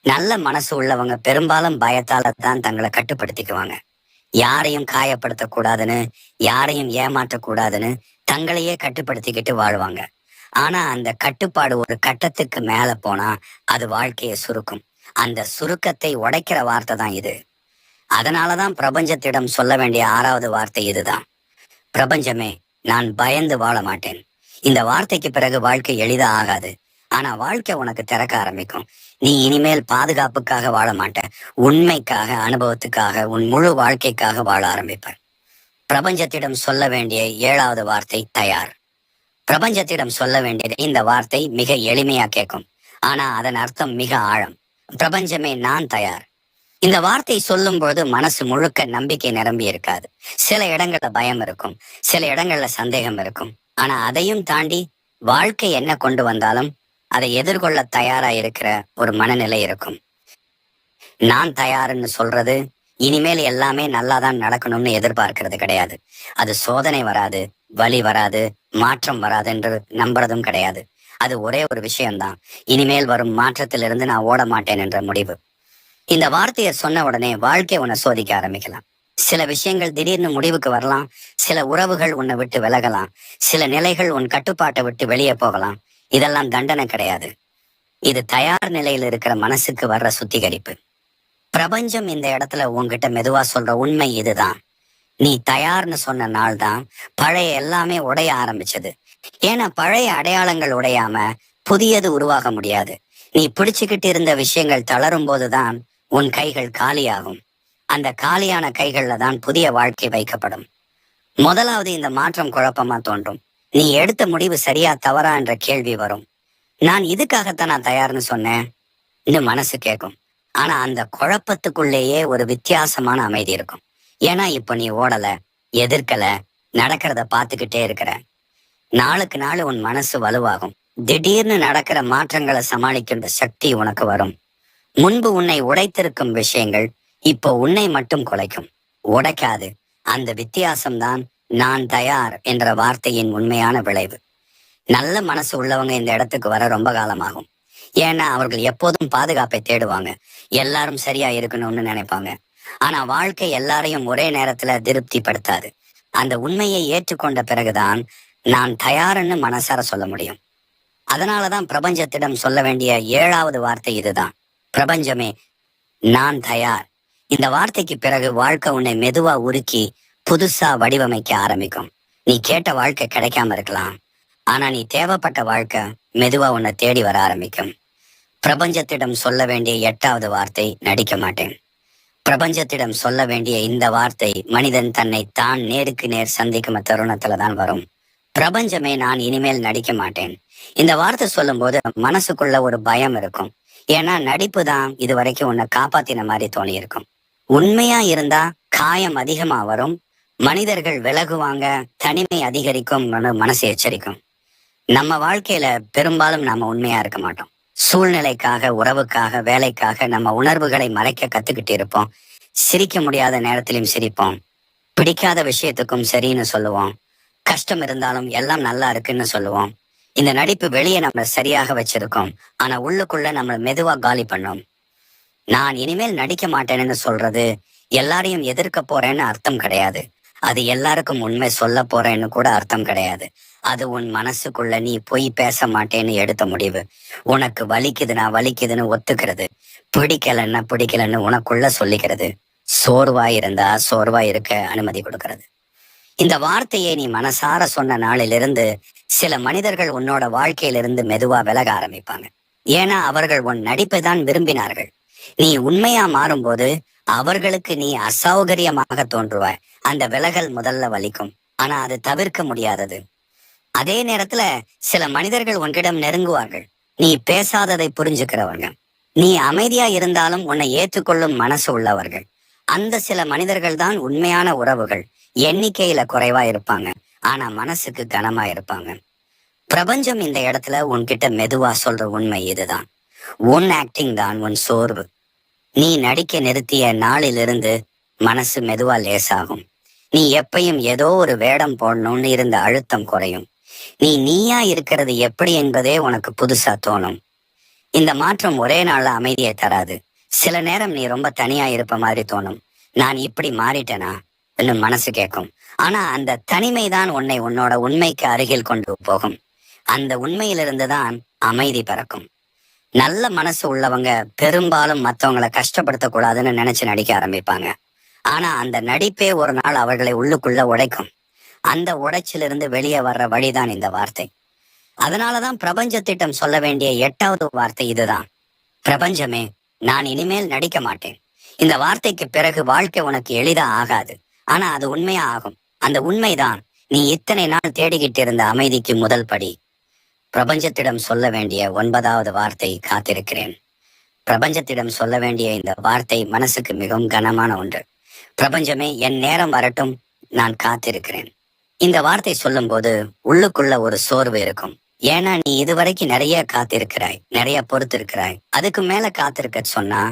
நல்ல மனசு உள்ளவங்க பெரும்பாலும் பயத்தால தான் தங்களை கட்டுப்படுத்திக்குவாங்க. யாரையும் காயப்படுத்த கூடாதுன்னு, யாரையும் ஏமாற்றக்கூடாதுன்னு தங்களையே கட்டுப்படுத்திக்கிட்டு வாழ்வாங்க. ஆனா அந்த கட்டுப்பாடு ஒரு கட்டத்துக்கு மேல போனா அது வாழ்க்கையை சுருக்கும். அந்த சுருக்கத்தை உடைக்கிற வார்த்தை தான் இது. அதனாலதான் பிரபஞ்சத்திடம் சொல்ல வேண்டிய 6வது வார்த்தை இதுதான். பிரபஞ்சமே, நான் பயந்து வாழ மாட்டேன். இந்த வார்த்தைக்கு பிறகு வாழ்க்கை எளிதா ஆகாது. ஆனா வாழ்க்கை உனக்கு திறக்க ஆரம்பிக்கும். நீ இனிமேல் பாதுகாப்புக்காக வாழ மாட்ட, உண்மைக்காக, அனுபவத்துக்காக, உன் முழு வாழ்க்கைக்காக வாழ ஆரம்பிப்ப. பிரபஞ்சத்திடம் சொல்ல வேண்டிய 7வது வார்த்தை தயார். பிரபஞ்சத்திடம் சொல்ல வேண்டியது இந்த வார்த்தை மிக எளிமையா கேட்கும். ஆனா அதன் அர்த்தம் மிக ஆழம். பிரபஞ்சமே, நான் தயார். இந்த வார்த்தை சொல்லும் போது மனசு முழுக்க நம்பிக்கை நிரம்பி இருக்காது. சில இடங்கள்ல பயம் இருக்கும், சில இடங்கள்ல சந்தேகம் இருக்கும். ஆனா அதையும் தாண்டி வாழ்க்கை என்ன கொண்டு வந்தாலும் அதை எதிர்கொள்ள தயாரா இருக்கிற ஒரு மனநிலை இருக்கும். நான் தயாருன்னு சொல்றது இனிமேல் எல்லாமே நல்லாதான் நடக்கணும்னு எதிர்பார்க்கிறது கிடையாது. அது சோதனை வராது, வலி வராது, மாற்றம் வராது என்று நம்புறதும் கிடையாது. அது ஒரே ஒரு விஷயம்தான், இனிமேல் வரும் மாற்றத்திலிருந்து நான் ஓட மாட்டேன் என்ற முடிவு. இந்த வார்த்தையை சொன்ன உடனே வாழ்க்கை உன்னை சோதிக்க ஆரம்பிக்கலாம். சில விஷயங்கள் திடீர்னு முடிவுக்கு வரலாம், சில உறவுகள் உன்னை விட்டு விலகலாம், சில நிலைகள் உன் கட்டுப்பாட்டை விட்டு வெளியே போகலாம். இதெல்லாம் தண்டனை கிடையாது, இது தயார் நிலையில் இருக்கிற மனசுக்கு வர்ற சுத்திகரிப்பு. பிரபஞ்சம் இந்த இடத்துல உன்கிட்ட மெதுவா சொல்ற உண்மை இதுதான். நீ தயார்னு சொன்ன நாள் தான் பழைய எல்லாமே உடைய ஆரம்பிச்சது. ஏன்னா பழைய அடையாளங்கள் உடையாம புதியது உருவாக முடியாது. நீ பிடிச்சுக்கிட்டு இருந்த விஷயங்கள் தளரும் போதுதான் உன் கைகள் காலியாகும். அந்த காலியான கைகள்ல தான் புதிய வாழ்க்கை வைக்கப்படும். முதலாவது இந்த மாற்றம் குழப்பமா தோன்றும். நீ எடுத்த முடிவு சரியா தவறா என்ற கேள்வி வரும். நான் இதுக்காகத்தான் நான் தயார்னு சொன்னேன் இன்னும் மனசு கேட்கும். ஆனா அந்த குழப்பத்துக்குள்ளேயே ஒரு வித்தியாசமான அமைதி இருக்கும். ஏன்னா இப்போ நீ ஓடல, எதிர்க்கல, நடக்கிறத பார்த்துக்கிட்டே இருக்கிற. நாளுக்கு நாள் உன் மனசு வலுவாகும். திடீர்னு நடக்கிற மாற்றங்களை சமாளிக்கின்ற சக்தி உனக்கு வரும். முன்பு உன்னை உடைத்திருக்கும் விஷயங்கள் இப்போ உன்னை மட்டும் குலைக்கும். உடைக்காது. அந்த வித்தியாசம்தான் நான் தயார் என்ற வார்த்தையின் உண்மையான விளைவு. நல்ல மனசு உள்ளவங்க இந்த இடத்துக்கு வர ரொம்ப காலமாகும். ஏன்னா அவர்கள் எப்போதும் பாதுகாப்பை தேடுவாங்க. எல்லாரும் சரியா இருக்கணும்னு நினைப்பாங்க. ஆனா வாழ்க்கை எல்லாரையும் ஒரே நேரத்துல திருப்திப்படுத்தாது. அந்த உண்மையை ஏற்றுக்கொண்ட பிறகுதான் நான் தயார்ன்னு மனசார சொல்ல முடியும். அதனாலதான் பிரபஞ்சத்திடம் சொல்ல வேண்டிய 7வது வார்த்தை இதுதான். பிரபஞ்சமே, நான் தயார். இந்த வார்த்தைக்கு பிறகு வாழ்க்கை உன்னை மெதுவா உருக்கி புதுசா வடிவமைக்க ஆரம்பிக்கும். நீ கேட்ட வாழ்க்கை கிடைக்காம இருக்கலாம். ஆனா நீ தேவைப்பட்ட வாழ்க்கை மெதுவா உன்னை தேடி வர ஆரம்பிக்கும். பிரபஞ்சத்திடம் சொல்ல வேண்டிய 8வது வார்த்தை, நடிக்க மாட்டேன். பிரபஞ்சத்திடம் சொல்ல வேண்டிய இந்த வார்த்தை மனிதன் தன்னை தான் நேருக்கு நேர் சந்திக்கும் தருணத்துலதான் வரும். பிரபஞ்சமே, நான் இனிமேல் நடிக்க மாட்டேன். இந்த வார்த்தை சொல்லும் போது மனசுக்குள்ள ஒரு பயம் இருக்கும். ஏன்னா நடிப்பு தான் இது வரைக்கும் உன்னை காப்பாத்தின மாதிரி தோணி இருக்கும். உண்மையா இருந்தா காயம் அதிகமா வரும், மனிதர்கள் விலகுவாங்க, தனிமை அதிகரிக்கும், மனசு எச்சரிக்கும். நம்ம வாழ்க்கையில பெரும்பாலும் நாம உண்மையா இருக்க மாட்டோம். சூழ்நிலைக்காக, உறவுக்காக, வேலைக்காக நம்ம உணர்வுகளை மறைக்க கத்துக்கிட்டு இருப்போம். சிரிக்க முடியாத நேரத்திலும் சிரிப்போம். பிடிக்காத விஷயத்துக்கும் சரின்னு சொல்லுவோம். கஷ்டம் இருந்தாலும் எல்லாம் நல்லா இருக்குன்னு சொல்லுவோம். இந்த நடிப்பு வெளியே நம்ம சரியாக வச்சிருக்கோம். ஆனா உள்ளுக்குள்ள நம்ம மெதுவா காலி பண்ணோம். நான் இனிமேல் நடிக்க மாட்டேன்னு சொல்றது எல்லாரையும் எதிர்க்க போறேன்னு அர்த்தம் கிடையாது. அது எல்லாருக்கும் உண்மை சொல்ல போறேன்னு கூட அர்த்தம் கிடையாது. அது உன் மனசுக்குள்ள நீ பொய் பேச மாட்டேன்னு எடுத்த முடிவு. உனக்கு வலிக்குதுன்னு ஒத்துக்கிறது. பிடிக்கலன்னா பிடிக்கலன்னு உனக்குள்ள சொல்லிக்கிறது. சோர்வாய் இருந்தா சோர்வாய் இருக்க அனுமதி கொடுக்கிறது. இந்த வார்த்தையை நீ மனசார சொன்ன நாளிலிருந்து சில மனிதர்கள் உன்னோட வாழ்க்கையிலிருந்து மெதுவா விலக ஆரம்பிப்பாங்க. ஏன்னா அவர்கள் உன் நடிப்பை தான் விரும்பினார்கள். நீ உண்மையா மாறும்போது அவர்களுக்கு நீ அசௌகரியமாக தோன்றுவாய். அந்த விலகல் முதல்ல வலிக்கும். ஆனா அது தவிர்க்க முடியாதது. அதே நேரத்துல சில மனிதர்கள் உன்னிடம் நெருங்குவார்கள். நீ பேசாததை புரிஞ்சுக்கிறவர்கள். நீ அமைதியா இருந்தாலும் உன்னை ஏற்றுக்கொள்ளும் மனசு உள்ளவர்கள். அந்த சில மனிதர்கள் தான் உண்மையான உறவுகள். எண்ணிக்கையில குறைவா இருப்பாங்க, ஆனா மனசுக்கு கனமா இருப்பாங்க. பிரபஞ்சம் இந்த இடத்துல உன்கிட்ட மெதுவா சொல்ற உண்மை இதுதான். உன் ஆக்டிங் தான் உன் சோர்வு. நீ நடிக்க நிறுத்திய நாளிலிருந்து மனசு மெதுவா லேசாகும். நீ எப்பயும் ஏதோ ஒரு வேடம் போடணும்னு இருந்த அழுத்தம் குறையும். நீ நீயா இருக்கிறது எப்படி என்பதே உனக்கு புதுசா தோணும். இந்த மாற்றம் ஒரே நாள்ல அமைதியை தராது. சில நேரம் நீ ரொம்ப தனியா இருப்ப மாதிரி தோணும். நான் இப்படி மாறிட்டேனா மனசு கேட்கும். ஆனா அந்த தனிமை தான் உன்னோட உண்மைக்கு அருகில் கொண்டு போகும். அந்த உண்மையிலிருந்து தான் அமைதி பிறக்கும். நல்ல மனசு உள்ளவங்க பெரும்பாலும் மற்றவங்களை கஷ்டப்படுத்த கூடாதுன்னு நினைச்சு நடிக்க ஆரம்பிப்பாங்க. ஆனா அந்த நடிப்பே ஒரு நாள் அவர்களை உள்ளுக்குள்ள உடைக்கும். அந்த உடைச்சிலிருந்து வெளியே வர்ற வழிதான் இந்த வார்த்தை. அதனாலதான் பிரபஞ்சத்திடம் சொல்ல வேண்டிய 8வது வார்த்தை இதுதான். பிரபஞ்சமே, நான் இனிமேல் நடிக்க மாட்டேன். இந்த வார்த்தைக்கு பிறகு வாழ்க்கை உனக்கு எளிதா ஆகாது. ஆனா அது உண்மையா ஆகும். அந்த உண்மைதான் நீ இத்தனை நாள் தேடிக்கிட்டு இருந்த அமைதிக்கு முதல் படி. பிரபஞ்சத்திடம் சொல்ல வேண்டிய 9வது வார்த்தை, காத்திருக்கிறேன். பிரபஞ்சத்திடம் சொல்ல வேண்டிய இந்த வார்த்தை மனசுக்கு மிகவும் கனமான ஒன்று. பிரபஞ்சமே, என் நேரம் வரட்டும், நான் காத்திருக்கிறேன். இந்த வார்த்தை சொல்லும் போது உள்ளுக்குள்ள ஒரு சோர்வு இருக்கும். ஏன்னா நீ இதுவரைக்கும் நிறைய காத்திருக்கிறாய், நிறைய பொறுத்திருக்கிறாய். அதுக்கு மேல காத்திருக்க சொன்னா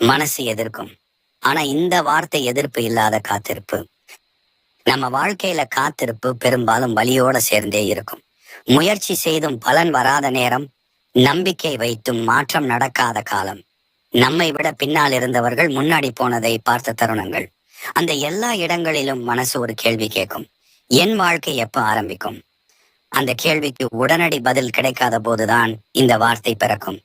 மனசு எதிர்க்கும். ஆனா இந்த வார்த்தை எதிர்ப்பு இல்லாத காத்திருப்பு. நம்ம வாழ்க்கையில காத்திருப்பு பெரும்பாலும் வலியோட சேர்ந்தே இருக்கும். முயற்சி செய்தும் பலன் வராத நேரம், நம்பிக்கை வைத்தும் மாற்றம் நடக்காத காலம், நம்மை விட பின்னால் இருந்தவர்கள் முன்னாடி போனதை பார்த்த தருணங்கள். அந்த எல்லா இடங்களிலும் மனசு ஒரு கேள்வி கேட்கும். என் வாழ்க்கை எப்ப ஆரம்பிக்கும்? அந்த கேள்விக்கு உடனடி பதில் கிடைக்காத போதுதான் இந்த வார்த்தை பிறக்கும்.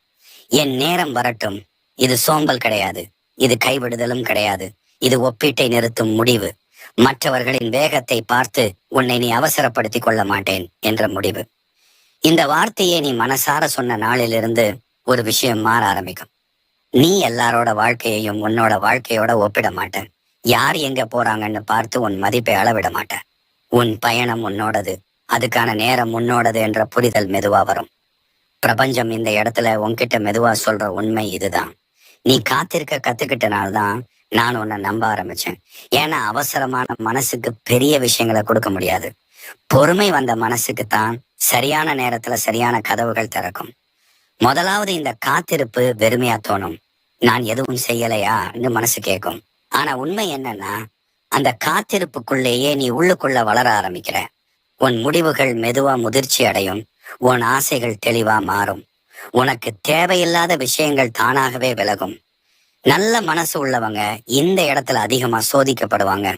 என் நேரம் வரட்டும். இது சோம்பல் கிடையாது, இது கைவிடுதலும் கிடையாது. இது ஒப்பீட்டை நிறுத்தும் முடிவு. மற்றவர்களின் வேகத்தை பார்த்து உன்னை நீ அவசரப்படுத்திக் கொள்ள மாட்டேன் என்ற முடிவு. இந்த வார்த்தையை நீ மனசார சொன்ன நாளிலிருந்து ஒரு விஷயம் மாற ஆரம்பிக்கும். நீ எல்லாரோட வாழ்க்கையையும் உன்னோட வாழ்க்கையோட ஒப்பிட மாட்ட. யார் எங்க போறாங்கன்னு பார்த்து உன் மதிப்பை அளவிட மாட்ட. உன் பயணம் உன்னோடது, அதுக்கான நேரம் உன்னோடது என்ற புரிதல் மெதுவா வரும். பிரபஞ்சம் இந்த இடத்துல உன்கிட்ட மெதுவா சொல்ற உண்மை இதுதான். நீ காத்திருக்க கத்துக்கிட்டனால்தான் நான் உன்னை நம்ப ஆரம்பிச்சேன். ஏன்னா அவசரமான மனசுக்கு பெரிய விஷயங்களை கொடுக்க முடியாது. பொறுமை வந்த மனசுக்கு தான் சரியான நேரத்துல சரியான கதவுகள் திறக்கும். முதலாவது இந்த காத்திருப்பு வெறுமையா தோணும். நான் எதுவும் செய்யலையான்னு மனசு கேட்கும். ஆனா உண்மை என்னன்னா, அந்த காத்திருப்புக்குள்ளேயே நீ உள்ளுக்குள்ள வளர ஆரம்பிக்கிற. உன் முடிவுகள் மெதுவா முதிர்ச்சி அடையும். உன் ஆசைகள் தெளிவா மாறும். உனக்கு தேவையில்லாத விஷயங்கள் தானாகவே விலகும். நல்ல மனசு உள்ளவங்க இந்த இடத்துல அதிகமா சோதிக்கப்படுவாங்க.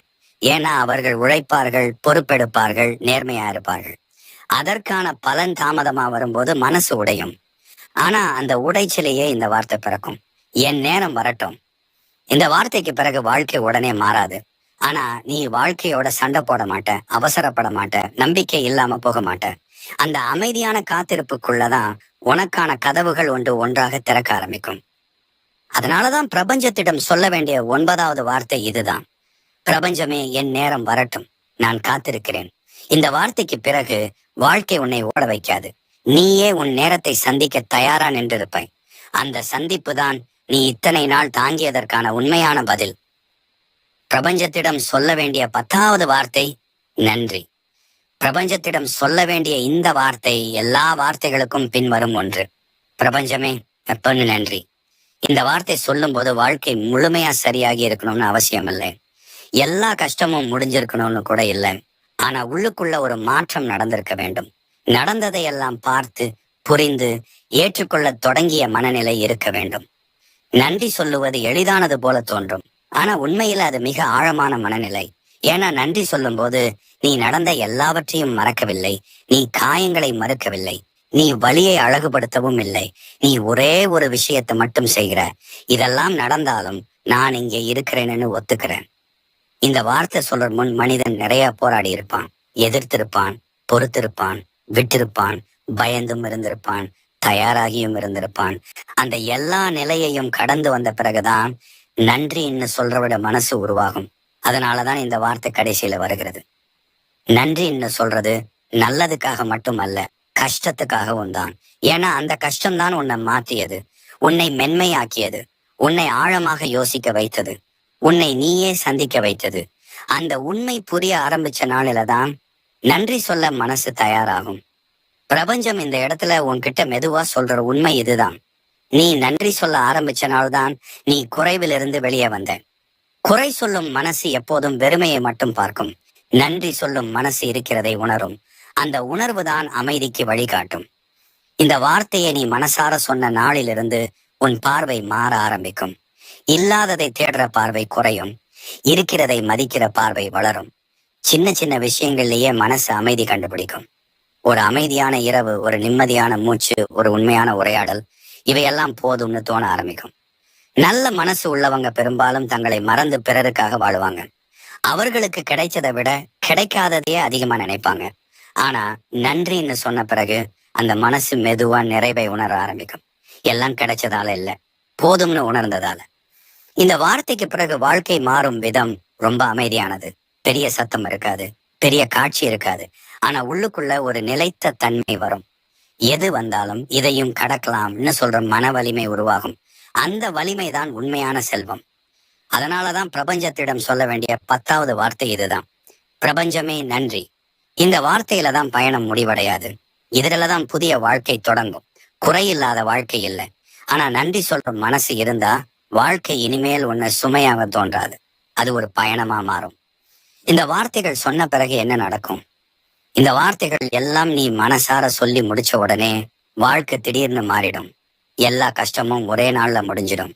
ஏன்னா அவர்கள் உழைப்பார்கள், பொறுப்பெடுப்பார்கள், நேர்மையா இருப்பார்கள். அதற்கான பலன் தாமதமா வரும்போது மனசு உடையும். ஆனா அந்த உடைச்சிலேயே இந்த வார்த்தை பிறக்கும், என் நேரம் வரட்டும். இந்த வார்த்தைக்கு பிறகு வாழ்க்கை உடனே மாறாது. ஆனா நீ வாழ்க்கையோட சண்டை போட மாட்ட, அவசரப்பட மாட்ட, நம்பிக்கை இல்லாம போக மாட்ட. அந்த அமைதியான காத்திருப்புக்குள்ளதான் உனக்கான கதவுகள் ஒன்று ஒன்றாக திறக்க ஆரம்பிக்கும். அதனாலதான் பிரபஞ்சத்திடம் சொல்ல வேண்டிய 9வது வார்த்தை இதுதான். பிரபஞ்சமே, என் நேரம் வரட்டும், நான் காத்திருக்கிறேன். இந்த வார்த்தைக்கு பிறகு வாழ்க்கை உன்னை ஓட வைக்காது. நீயே உன் நேரத்தை சந்திக்க தயாரா நின்றிருப்பாய். அந்த சந்திப்பு தான் நீ இத்தனை நாள் தாங்கியதற்கான உண்மையான பதில். பிரபஞ்சத்திடம் சொல்ல வேண்டிய 10வது வார்த்தை நன்றி. பிரபஞ்சத்திடம் சொல்ல வேண்டிய இந்த வார்த்தை எல்லா வார்த்தைகளுக்கும் பின்வரும் ஒன்று. பிரபஞ்சமே, எப்பன்னு நன்றி. இந்த வார்த்தை சொல்லும் போது வாழ்க்கை முழுமையா சரியாகி இருக்கணும்னு அவசியம் இல்லை. எல்லா கஷ்டமும் முடிஞ்சிருக்கணும்னு கூட இல்லை. ஆனா உள்ளுக்குள்ள ஒரு மாற்றம் நடந்திருக்க வேண்டும். நடந்ததை எல்லாம் பார்த்து புரிந்து ஏற்றுக்கொள்ள தொடங்கிய மனநிலை இருக்க வேண்டும். நன்றி சொல்லுவது எளிதானது போல தோன்றும். ஆனா உண்மையில அது மிக ஆழமான மனநிலை. ஏன்னா நன்றி சொல்லும் போது நீ நடந்த எல்லாவற்றையும் மறக்கவில்லை, நீ காயங்களை மறுக்கவில்லை, நீ வலியை அழகுபடுத்தவும் இல்லை. நீ ஒரே ஒரு விஷயத்தை மட்டும் செய்கிற, இதெல்லாம் நடந்தாலும் நான் இங்கே இருக்கிறேன்னு ஒத்துக்கிறேன். இந்த வார்த்தை சொல்ற முன் மனிதன் நிறைய போராடி இருப்பான், எதிர்த்திருப்பான், பொறுத்திருப்பான், விட்டிருப்பான், பயந்தும் இருந்திருப்பான், தயாராகியும் இருந்திருப்பான். அந்த எல்லா நிலையையும் கடந்து வந்த பிறகுதான் நன்றின்னு சொல்றவிட மனசு உருவாகும். அதனாலதான் இந்த வார்த்தை கடைசியில வருகிறது. நன்றின்னு சொல்றது நல்லதுக்காக மட்டும் அல்ல, கஷ்டத்துக்காகவும் தான். ஏன்னா அந்த கஷ்டம்தான் உன்னை மாற்றியது, உன்னை மென்மையாக்கியது, உன்னை ஆழமாக யோசிக்க வைத்தது, உன்னை நீயே சந்திக்க வைத்தது. அந்த உண்மை புரிய ஆரம்பிச்ச நாளில தான் நன்றி சொல்ல மனசு தயாராகும். பிரபஞ்சம் இந்த இடத்துல உன்கிட்ட மெதுவா சொல்ற உண்மை இதுதான். நீ நன்றி சொல்ல ஆரம்பிச்ச நாள்தான் நீ குறைவிலிருந்து வெளியே வந்த. குறை சொல்லும் மனசு எப்போதும் வெறுமையை மட்டும் பார்க்கும். நன்றி சொல்லும் மனசு இருக்கிறதை உணரும். அந்த உணர்வு தான் அமைதிக்கு வழிகாட்டும். இந்த வார்த்தையை நீ மனசார சொன்ன நாளிலிருந்து உன் பார்வை மாற ஆரம்பிக்கும். இல்லாததை தேடுற பார்வை குறையும், இருக்கிறதை மதிக்கிற பார்வை வளரும். சின்ன சின்ன விஷயங்கள்லயே மனசு அமைதி கண்டுபிடிக்கும். ஒரு அமைதியான இரவு, ஒரு நிம்மதியான மூச்சு, ஒரு உண்மையான உரையாடல், இவையெல்லாம் போதும்னு தோண ஆரம்பிக்கும். நல்ல மனசு உள்ளவங்க பெரும்பாலும் தங்களை மறந்து பிறருக்காக வாழுவாங்க. அவர்களுக்கு கிடைச்சதை விட கிடைக்காததையே அதிகமா நினைப்பாங்க. ஆனா நன்றின்னு சொன்ன பிறகு அந்த மனசு மெதுவா நிறைவை உணர ஆரம்பிக்கும். எல்லாம் கிடைச்சதால இல்ல, போதும்னு உணர்ந்ததால. இந்த வார்த்தைக்கு பிறகு வாழ்க்கை மாறும் விதம் ரொம்ப அமைதியானது. பெரிய சத்தம் இருக்காது, பெரிய காட்சி இருக்காது. ஆனா உள்ளுக்குள்ள ஒரு நிலைத்த தன்மை வரும். எது வந்தாலும் இதையும் கடக்கலாம்னு சொல்ற மன வலிமை உருவாகும். அந்த வலிமை தான் உண்மையான செல்வம். அதனாலதான் பிரபஞ்சத்திடம் சொல்ல வேண்டிய 10வது வார்த்தை இதுதான். பிரபஞ்சமே நன்றி. இந்த வார்த்தையில தான் பயணம் முடிவடையாது. இதுலதான் புதிய வாழ்க்கை தொடங்கும். குறையில்லாத வாழ்க்கை இல்லை. ஆனா நன்றி சொல்ற மனசு இருந்தா வாழ்க்கை இனிமேல் உன்னை சுமையாக தோன்றாது. அது ஒரு பயணமா மாறும். இந்த வார்த்தைகள் சொன்ன பிறகு என்ன நடக்கும்? இந்த வார்த்தைகள் எல்லாம் நீ மனசார சொல்லி முடிச்ச உடனே வாழ்க்கை திடீர்னு மாறிடும். எல்லா கஷ்டமும் ஒரே நாள்ல முடிஞ்சிடும்.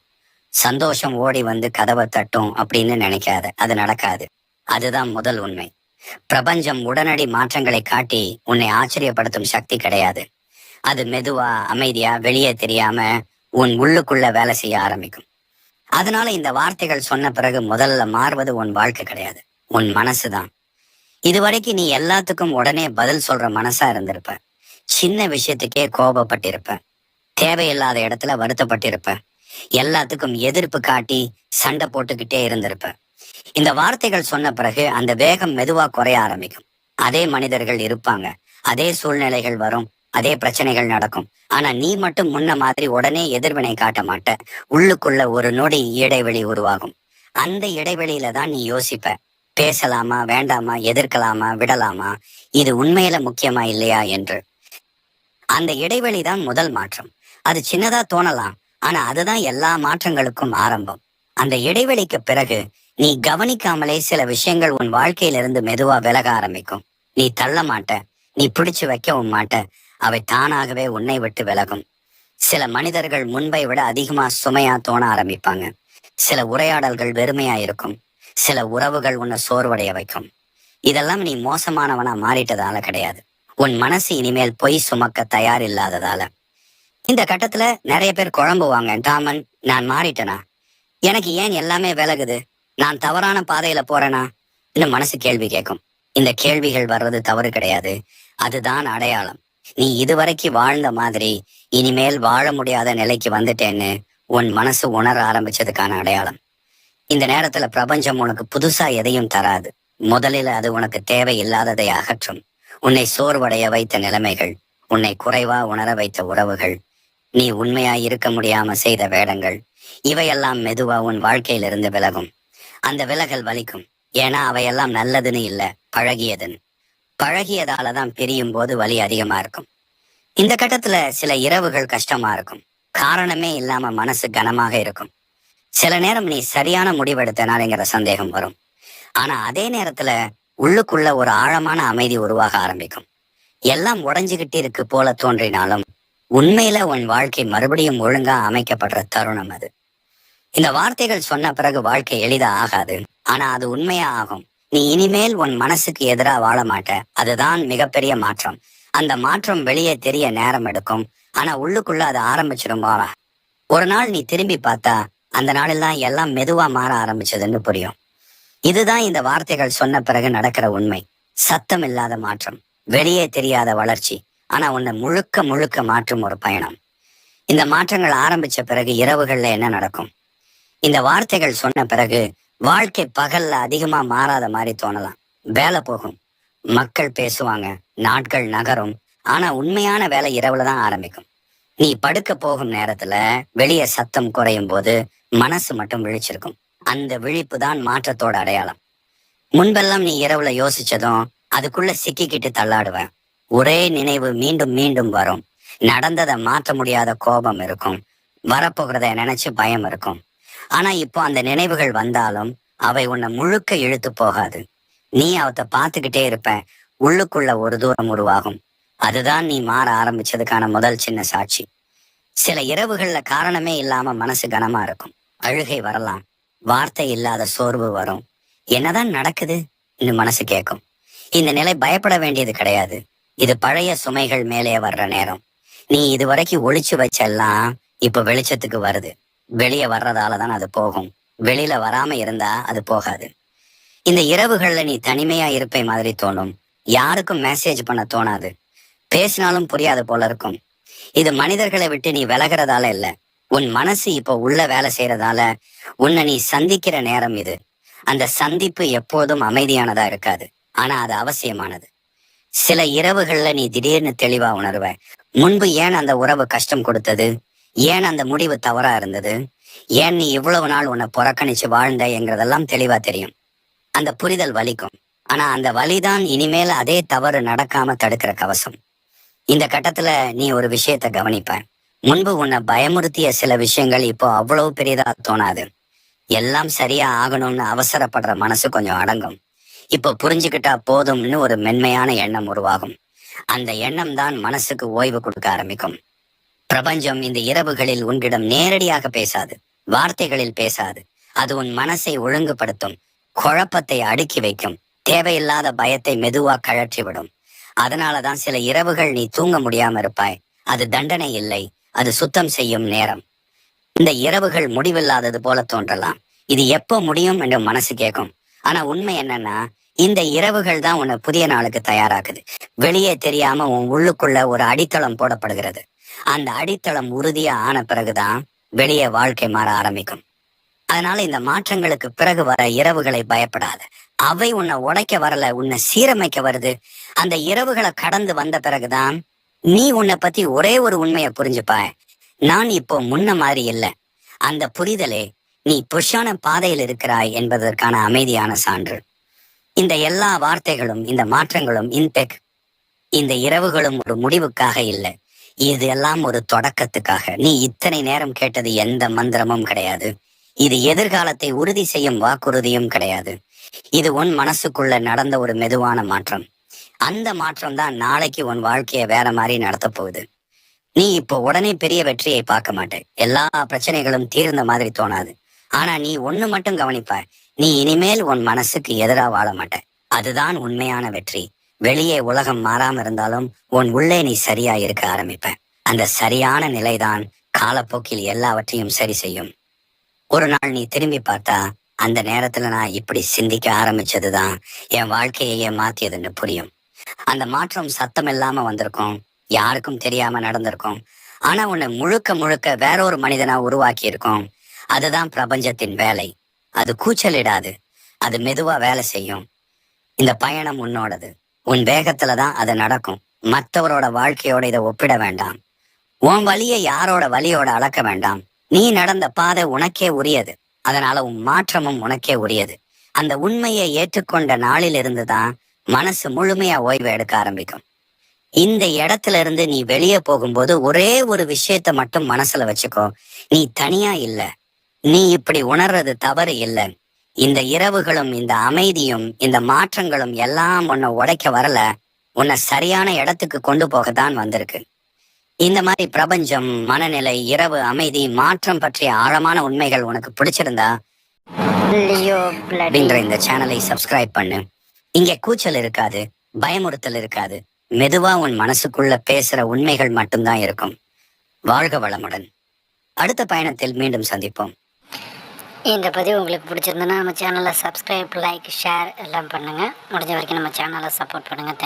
சந்தோஷம் ஓடி வந்து கதவை தட்டும் அப்படின்னு நினைக்காத, அது நடக்காது. அதுதான் முதல் உண்மை. பிரபஞ்சம் உடனடி மாற்றங்களை காட்டி உன்னை ஆச்சரியப்படுத்தும் சக்தி கிடையாது. அது மெதுவா அமைதியா வெளியே தெரியாம உன் உள்ளுக்குள்ள வேலை செய்ய ஆரம்பிக்கும். அதனால இந்த வார்த்தைகள் சொன்ன பிறகு முதல்ல மாறுவது உன் வாழ்க்கை கிடையாது, உன் மனசுதான். இதுவரைக்கும் நீ எல்லாத்துக்கும் உடனே பதில் சொல்ற மனசா இருந்திருப்ப. சின்ன விஷயத்துக்கே கோபப்பட்டிருப்ப, தேவையில்லாத இடத்துல வருத்தப்பட்டிருப்ப, எல்லாத்துக்கும் எதிர்ப்பு காட்டி சண்டை போட்டுக்கிட்டே இருந்திருப்ப. இந்த வார்த்தைகள் சொன்ன பிறகு அந்த வேகம் மெதுவா குறைய ஆரம்பிக்கும். அதே மனிதர்கள் இருப்பாங்க, அதே சூழ்நிலைகள் வரும், அதே பிரச்சனைகள் நடக்கும். ஆனா நீ மட்டும் முன்ன மாதிரி உடனே எதிர்வினை காட்ட மாட்ட. உள்ளுக்குள்ள ஒரு நொடி இடைவெளி உருவாகும். அந்த இடைவெளியில தான் நீ யோசிப்ப, பேசலாமா வேண்டாமா, எதிர்க்கலாமா விடலாமா, இது உண்மையில முக்கியமா இல்லையா என்று. அந்த இடைவெளி தான் முதல் மாற்றம். அது சின்னதா தோணலாம், ஆனா அதுதான் எல்லா மாற்றங்களுக்கும் ஆரம்பம். அந்த இடைவெளிக்கு பிறகு நீ கவனிக்காமலே சில விஷயங்கள் உன் வாழ்க்கையிலிருந்து மெதுவா விலக ஆரம்பிக்கும். நீ தள்ள மாட்ட, நீ பிடிச்சு வைக்கவும் மாட்ட, அவை தானாகவே உன்னை விட்டு விலகும். சில மனிதர்கள் முன்பை விட அதிகமா சுமையா தோண ஆரம்பிப்பாங்க. சில உரையாடல்கள் வெறுமையா இருக்கும். சில உறவுகள் உன்னை சோர்வடைய வைக்கும். இதெல்லாம் நீ மோசமானவனா மாறிட்டதால கிடையாது. உன் மனசு இனிமேல் பொய் சுமக்க தயார் இல்லாததால. இந்த கட்டத்துல நிறைய பேர் குழம்புவாங்க. டாமன், நான் மாறிட்டேனா? எனக்கு ஏன் எல்லாமே விலகுது? நான் தவறான பாதையில போறேனா? இன்னும் மனசு கேள்வி கேட்கும். இந்த கேள்விகள் வர்றது தவறு கிடையாது. அதுதான் அடையாளம். நீ இதுவரைக்கும் வாழ்ந்த மாதிரி இனிமேல் வாழ முடியாத நிலைக்கு வந்துட்டேன்னு உன் மனசு உணர ஆரம்பிச்சதுக்கான அடையாளம். இந்த நேரத்துல பிரபஞ்சம் உனக்கு புதுசா எதையும் தராது. முதலில் அது உனக்கு தேவை இல்லாததை அகற்றும். உன்னை சோர்வடைய வைத்த நிலைமைகள், உன்னை குறைவா உணர வைத்த உறவுகள், நீ உண்மையா இருக்க முடியாம செய்த வேடங்கள், இவையெல்லாம் மெதுவா உன் வாழ்க்கையிலிருந்து விலகும். அந்த விலகல் வலிக்கும். ஏன்னா அவையெல்லாம் நல்லதுன்னு இல்ல, பழகியதுன்னு. பழகியதாலதான் பிரியும் போது வலி அதிகமா இருக்கும். இந்த கட்டத்துல சில இரவுகள் கஷ்டமா இருக்கும். காரணமே இல்லாம மனசு கனமாக இருக்கும். சில நேரம் நீ சரியான முடிவெடுத்தனாலேங்கிற சந்தேகம் வரும். ஆனா அதே நேரத்துல உள்ளுக்குள்ள ஒரு ஆழமான அமைதி உருவாக ஆரம்பிக்கும். எல்லாம் உடைஞ்சுகிட்டு இருக்கு போல தோன்றினாலும் உண்மையில உன் வாழ்க்கை மறுபடியும் ஒழுங்கா அமைக்கப்படுற தருணம் அது. இந்த வார்த்தைகள் சொன்ன பிறகு வாழ்க்கை எளிதா ஆகாது. ஆனா அது உண்மையா ஆகும். நீ இனிமேல் உன் மனசுக்கு எதிரா வாழ மாட்ட. அதுதான் மிகப்பெரிய மாற்றம். அந்த மாற்றம் வெளியே தெரிய நேரம் எடுக்கும். ஆனா உள்ளுக்குள்ள அது ஆரம்பிச்சிடும். ஒரு நாள் நீ திரும்பி பார்த்தா அந்த நாளெல்லாம் எல்லாம் மெதுவா மாற ஆரம்பிச்சதுன்னு புரியும். இதுதான் இந்த வார்த்தைகள் சொன்ன பிறகு நடக்கிற உண்மை. சத்தம் இல்லாத மாற்றம், வெளியே தெரியாத வளர்ச்சி, ஆனா உன்னை முழுக்க முழுக்க மாற்றும் ஒரு பயணம். இந்த மாற்றங்கள் ஆரம்பிச்ச பிறகு இரவுகள்ல என்ன நடக்கும்? இந்த வார்த்தைகள் சொன்ன பிறகு வாழ்க்கை பகல்ல அதிகமா மாறாத மாதிரி தோணலாம். வேலை போகும், மக்கள் பேசுவாங்க, நாட்கள் நகரும். ஆனா உண்மையான வேலை இரவுல தான் ஆரம்பிக்கும். நீ படுக்க போகும் நேரத்துல வெளியே சத்தம் குறையும் போது மனசு மட்டும் விழிச்சிருக்கும். அந்த விழிப்பு தான் மாற்றத்தோட அடையாளம். முன்பெல்லாம் நீ இரவுல யோசிச்சதும் அதுக்குள்ள சிக்கிக்கிட்டு தள்ளாடுவேன். ஒரே நினைவு மீண்டும் மீண்டும் வரும். நடந்ததை மாற்ற முடியாத கோபம் இருக்கும். வரப்போகிறத நினைச்சு பயம் இருக்கும். ஆனா இப்போ அந்த நினைவுகள் வந்தாலும் அவை உன்னை முழுக்க இழுத்து போகாது. நீ அவத்தை பார்த்துக்கிட்டே இருப்ப. உள்ளுக்குள்ள ஒரு தூரம் உருவாகும். அதுதான் நீ மாற ஆரம்பிச்சதுக்கான முதல் சின்ன சாட்சி. சில இரவுகள்ல காரணமே இல்லாம மனசு கனமா இருக்கும். அழுகை வரலாம், வார்த்தை இல்லாத சோர்வு வரும். என்னதான் நடக்குது இன்னும் மனசு கேட்கும். இந்த நிலை பயப்பட வேண்டியது கிடையாது. இது பழைய சுமைகள் மேலே வர்ற நேரம். நீ இதுவரைக்கும் ஒளிச்சு வச்செல்லாம் இப்ப வெளிச்சத்துக்கு வருது. வெளியே வர்றதாலதான் அது போகும். வெளியில வராம இருந்தா அது போகாது. இந்த இரவுகள்ல நீ தனிமையா இருப்பை மாதிரி தோணும். யாருக்கும் மெசேஜ் பண்ண தோணாது. பேசினாலும் புரியாது போல இருக்கும். இது மனிதர்களை விட்டு நீ விலகிறதால இல்ல, உன் மனசு இப்போ உள்ள வேலை செய்யறதால உன்னை நீ சந்திக்கிற நேரம் இது. அந்த சந்திப்பு எப்போதும் அமைதியானதா இருக்காது. ஆனா அது அவசியமானது. சில இரவுகள்ல நீ திடீர்னு தெளிவா உணர்வ. முன்பு ஏன் அந்த உறவு கஷ்டம் கொடுத்தது? ஏன் அந்த முடிவு தவறா இருந்தது? ஏன் நீ இவ்வளவு நாள் உன்னை புறக்கணிச்சு வாழ்ந்தங்கிறதெல்லாம் தெளிவா தெரியும். அந்த புரிதல் வலிக்கும். ஆனா அந்த வலிதான் இனிமேல் அதே தவறு நடக்காம தடுக்கிற கவசம். இந்த கட்டத்துல நீ ஒரு விஷயத்த கவனிப்ப. முன்பு உன்னை பயமுறுத்திய சில விஷயங்கள் இப்போ அவ்வளவு பெரியதா தோணாது. எல்லாம் சரியா ஆகணும்னு அவசரப்படுற மனசு கொஞ்சம் அடங்கும். இப்போ புரிஞ்சுக்கிட்டா போதும்னு ஒரு மென்மையான எண்ணம் உருவாகும். அந்த எண்ணம் தான் மனசுக்கு ஓய்வு கொடுக்க ஆரம்பிக்கும். பிரபஞ்சம் இந்த இரவுகளில் உன்னிடம் நேரடியாக பேசாது, வார்த்தைகளில் பேசாது. அது உன் மனசை ஒழுங்குபடுத்தும், குழப்பத்தை அடுக்கி வைக்கும், தேவையில்லாத பயத்தை மெதுவா கழற்றிவிடும். அதனாலதான் சில இரவுகள் நீ தூங்க முடியாம இருப்பாய். அது தண்டனை இல்லை, அது சுத்தம் செய்யும் நேரம். இந்த இரவுகள் முடிவில்லாதது போல தோன்றலாம். இது எப்போ முடியும் என்று மனசு கேட்கும். ஆனா உண்மை என்னன்னா, இந்த இரவுகள் தான் உன்னை புதிய நாளுக்கு தயாராக்குது. வெளியே தெரியாம உன் உள்ளுக்குள்ள ஒரு அடித்தளம் போடப்படுகிறது. அந்த அடித்தளம் உறுதியா ஆன பிறகுதான் வெளியே வாழ்க்கை மாற ஆரம்பிக்கும். அதனால இந்த மாற்றங்களுக்கு பிறகு வர இரவுகளை பயப்படாத. அவை உன்னை உடைக்க வரல, உன்னை சீரமைக்க வருது. அந்த இரவுகளை கடந்து வந்த பிறகுதான் நீ உன்னை பத்தி ஒரே ஒரு உண்மையை புரிஞ்சுப்பாய். நான் இப்போ முன்ன மாதிரி இல்லை. அந்த புரிதலே நீ புஷான பாதையில் இருக்கிறாய் என்பதற்கான அமைதியான சான்று. இந்த எல்லா வார்த்தைகளும், இந்த மாற்றங்களும், இந்த இரவுகளும் ஒரு முடிவுக்காக இல்லை. இது எல்லாம் ஒரு தொடக்கத்துக்காக. நீ இத்தனை நேரம் கேட்டது எந்த மந்திரமும் கிடையாது. இது எதிர்காலத்தை உறுதி செய்யும் வாக்குறுதியும் கிடையாது. இது உன் மனசுக்குள்ள நடந்த ஒரு மெதுவான மாற்றம். அந்த மாற்றம் தான் நாளைக்கு உன் வாழ்க்கைய வேற மாதிரி நடத்த போகுது. நீ இப்போ உடனே பெரிய வெற்றியை பார்க்க மாட்டே. எல்லா பிரச்சனைகளும் தீர்ந்த மாதிரி தோணாது. ஆனா நீ ஒண்ணு மட்டும் கவனிப்பாய். நீ இனிமேல் உன் மனசுக்கு எதிரா வாழ மாட்ட. அதுதான் உண்மையான வெற்றி. வெளியே உலகம் மாறாம இருந்தாலும் உன் உள்ளே நீ சரியா இருக்க ஆரம்பிப்ப. அந்த சரியான நிலைதான் காலப்போக்கில் எல்லாவற்றையும் சரி செய்யும். ஒரு நாள் நீ திரும்பி பார்த்தா அந்த நேரத்துல நான் இப்படி சிந்திக்க ஆரம்பிச்சதுதான் என் வாழ்க்கையே மாத்தியதுன்னு புரியும். அந்த மாற்றம் சத்தம் இல்லாம வந்திருக்கும், யாருக்கும் தெரியாம நடந்திருக்கும். ஆனா உன்னை முழுக்க முழுக்க வேற ஒரு மனிதனா உருவாக்கி இருக்கும். அதுதான் பிரபஞ்சத்தின் வேலை. அது கூச்சலிடாது, அது மெதுவா வேலை செய்யும். இந்த பயணம் உன்னோடது. உன் வேகத்துலதான் அது நடக்கும். மற்றவரோட வாழ்க்கையோட இதை ஒப்பிட வேண்டாம். உன் வலியை யாரோட வலியோட அளக்க வேண்டாம். நீ நடந்த பாதை உனக்கே உரியது. அதனால உன் மாற்றமும் உனக்கே உரியது. அந்த உண்மையை ஏற்றுக்கொண்ட நாளில் இருந்துதான் மனசு முழுமையா ஓய்வு எடுக்க ஆரம்பிக்கும். இந்த இடத்துல இருந்து நீ வெளியே போகும்போது ஒரே ஒரு விஷயத்த மட்டும் மனசுல வச்சுக்கோ. நீ தனியா இல்ல. நீ இப்படி உணர்றது தவறு இல்லை. இந்த இரவுகளும் இந்த அமைதியும் இந்த மாற்றங்களும் எல்லாம் உன்னை உடைக்க வரல, உன்னை சரியான இடத்துக்கு கொண்டு போகத்தான் வந்திருக்கு. இந்த மாதிரி பிரபஞ்சம், மனநிலை, இரவு, அமைதி, மாற்றம் பற்றிய ஆழமான உண்மைகள் உனக்கு பிடிச்சிருந்தா அப்படின்ற இந்த சேனலை சப்ஸ்கிரைப் பண்ணு. இங்க கூச்சல் இருக்காது, பயமுறுத்தல் இருக்காது. மெதுவா உன் மனசுக்குள்ள பேசுற உண்மைகள் மட்டும்தான் இருக்கும். வாழ்க வளமுடன். அடுத்த பயணத்தில் மீண்டும் சந்திப்போம். இந்த பதிவு உங்களுக்கு பிடிச்சிருந்ததுன்னா நம்ம சேனலை சப்ஸ்கிரைப், லைக், ஷேர் எல்லாம் பண்ணுங்கள். முடிஞ்ச வரைக்கும் நம்ம சேனலை சப்போர்ட் பண்ணுங்கள். தேங்க்யூ.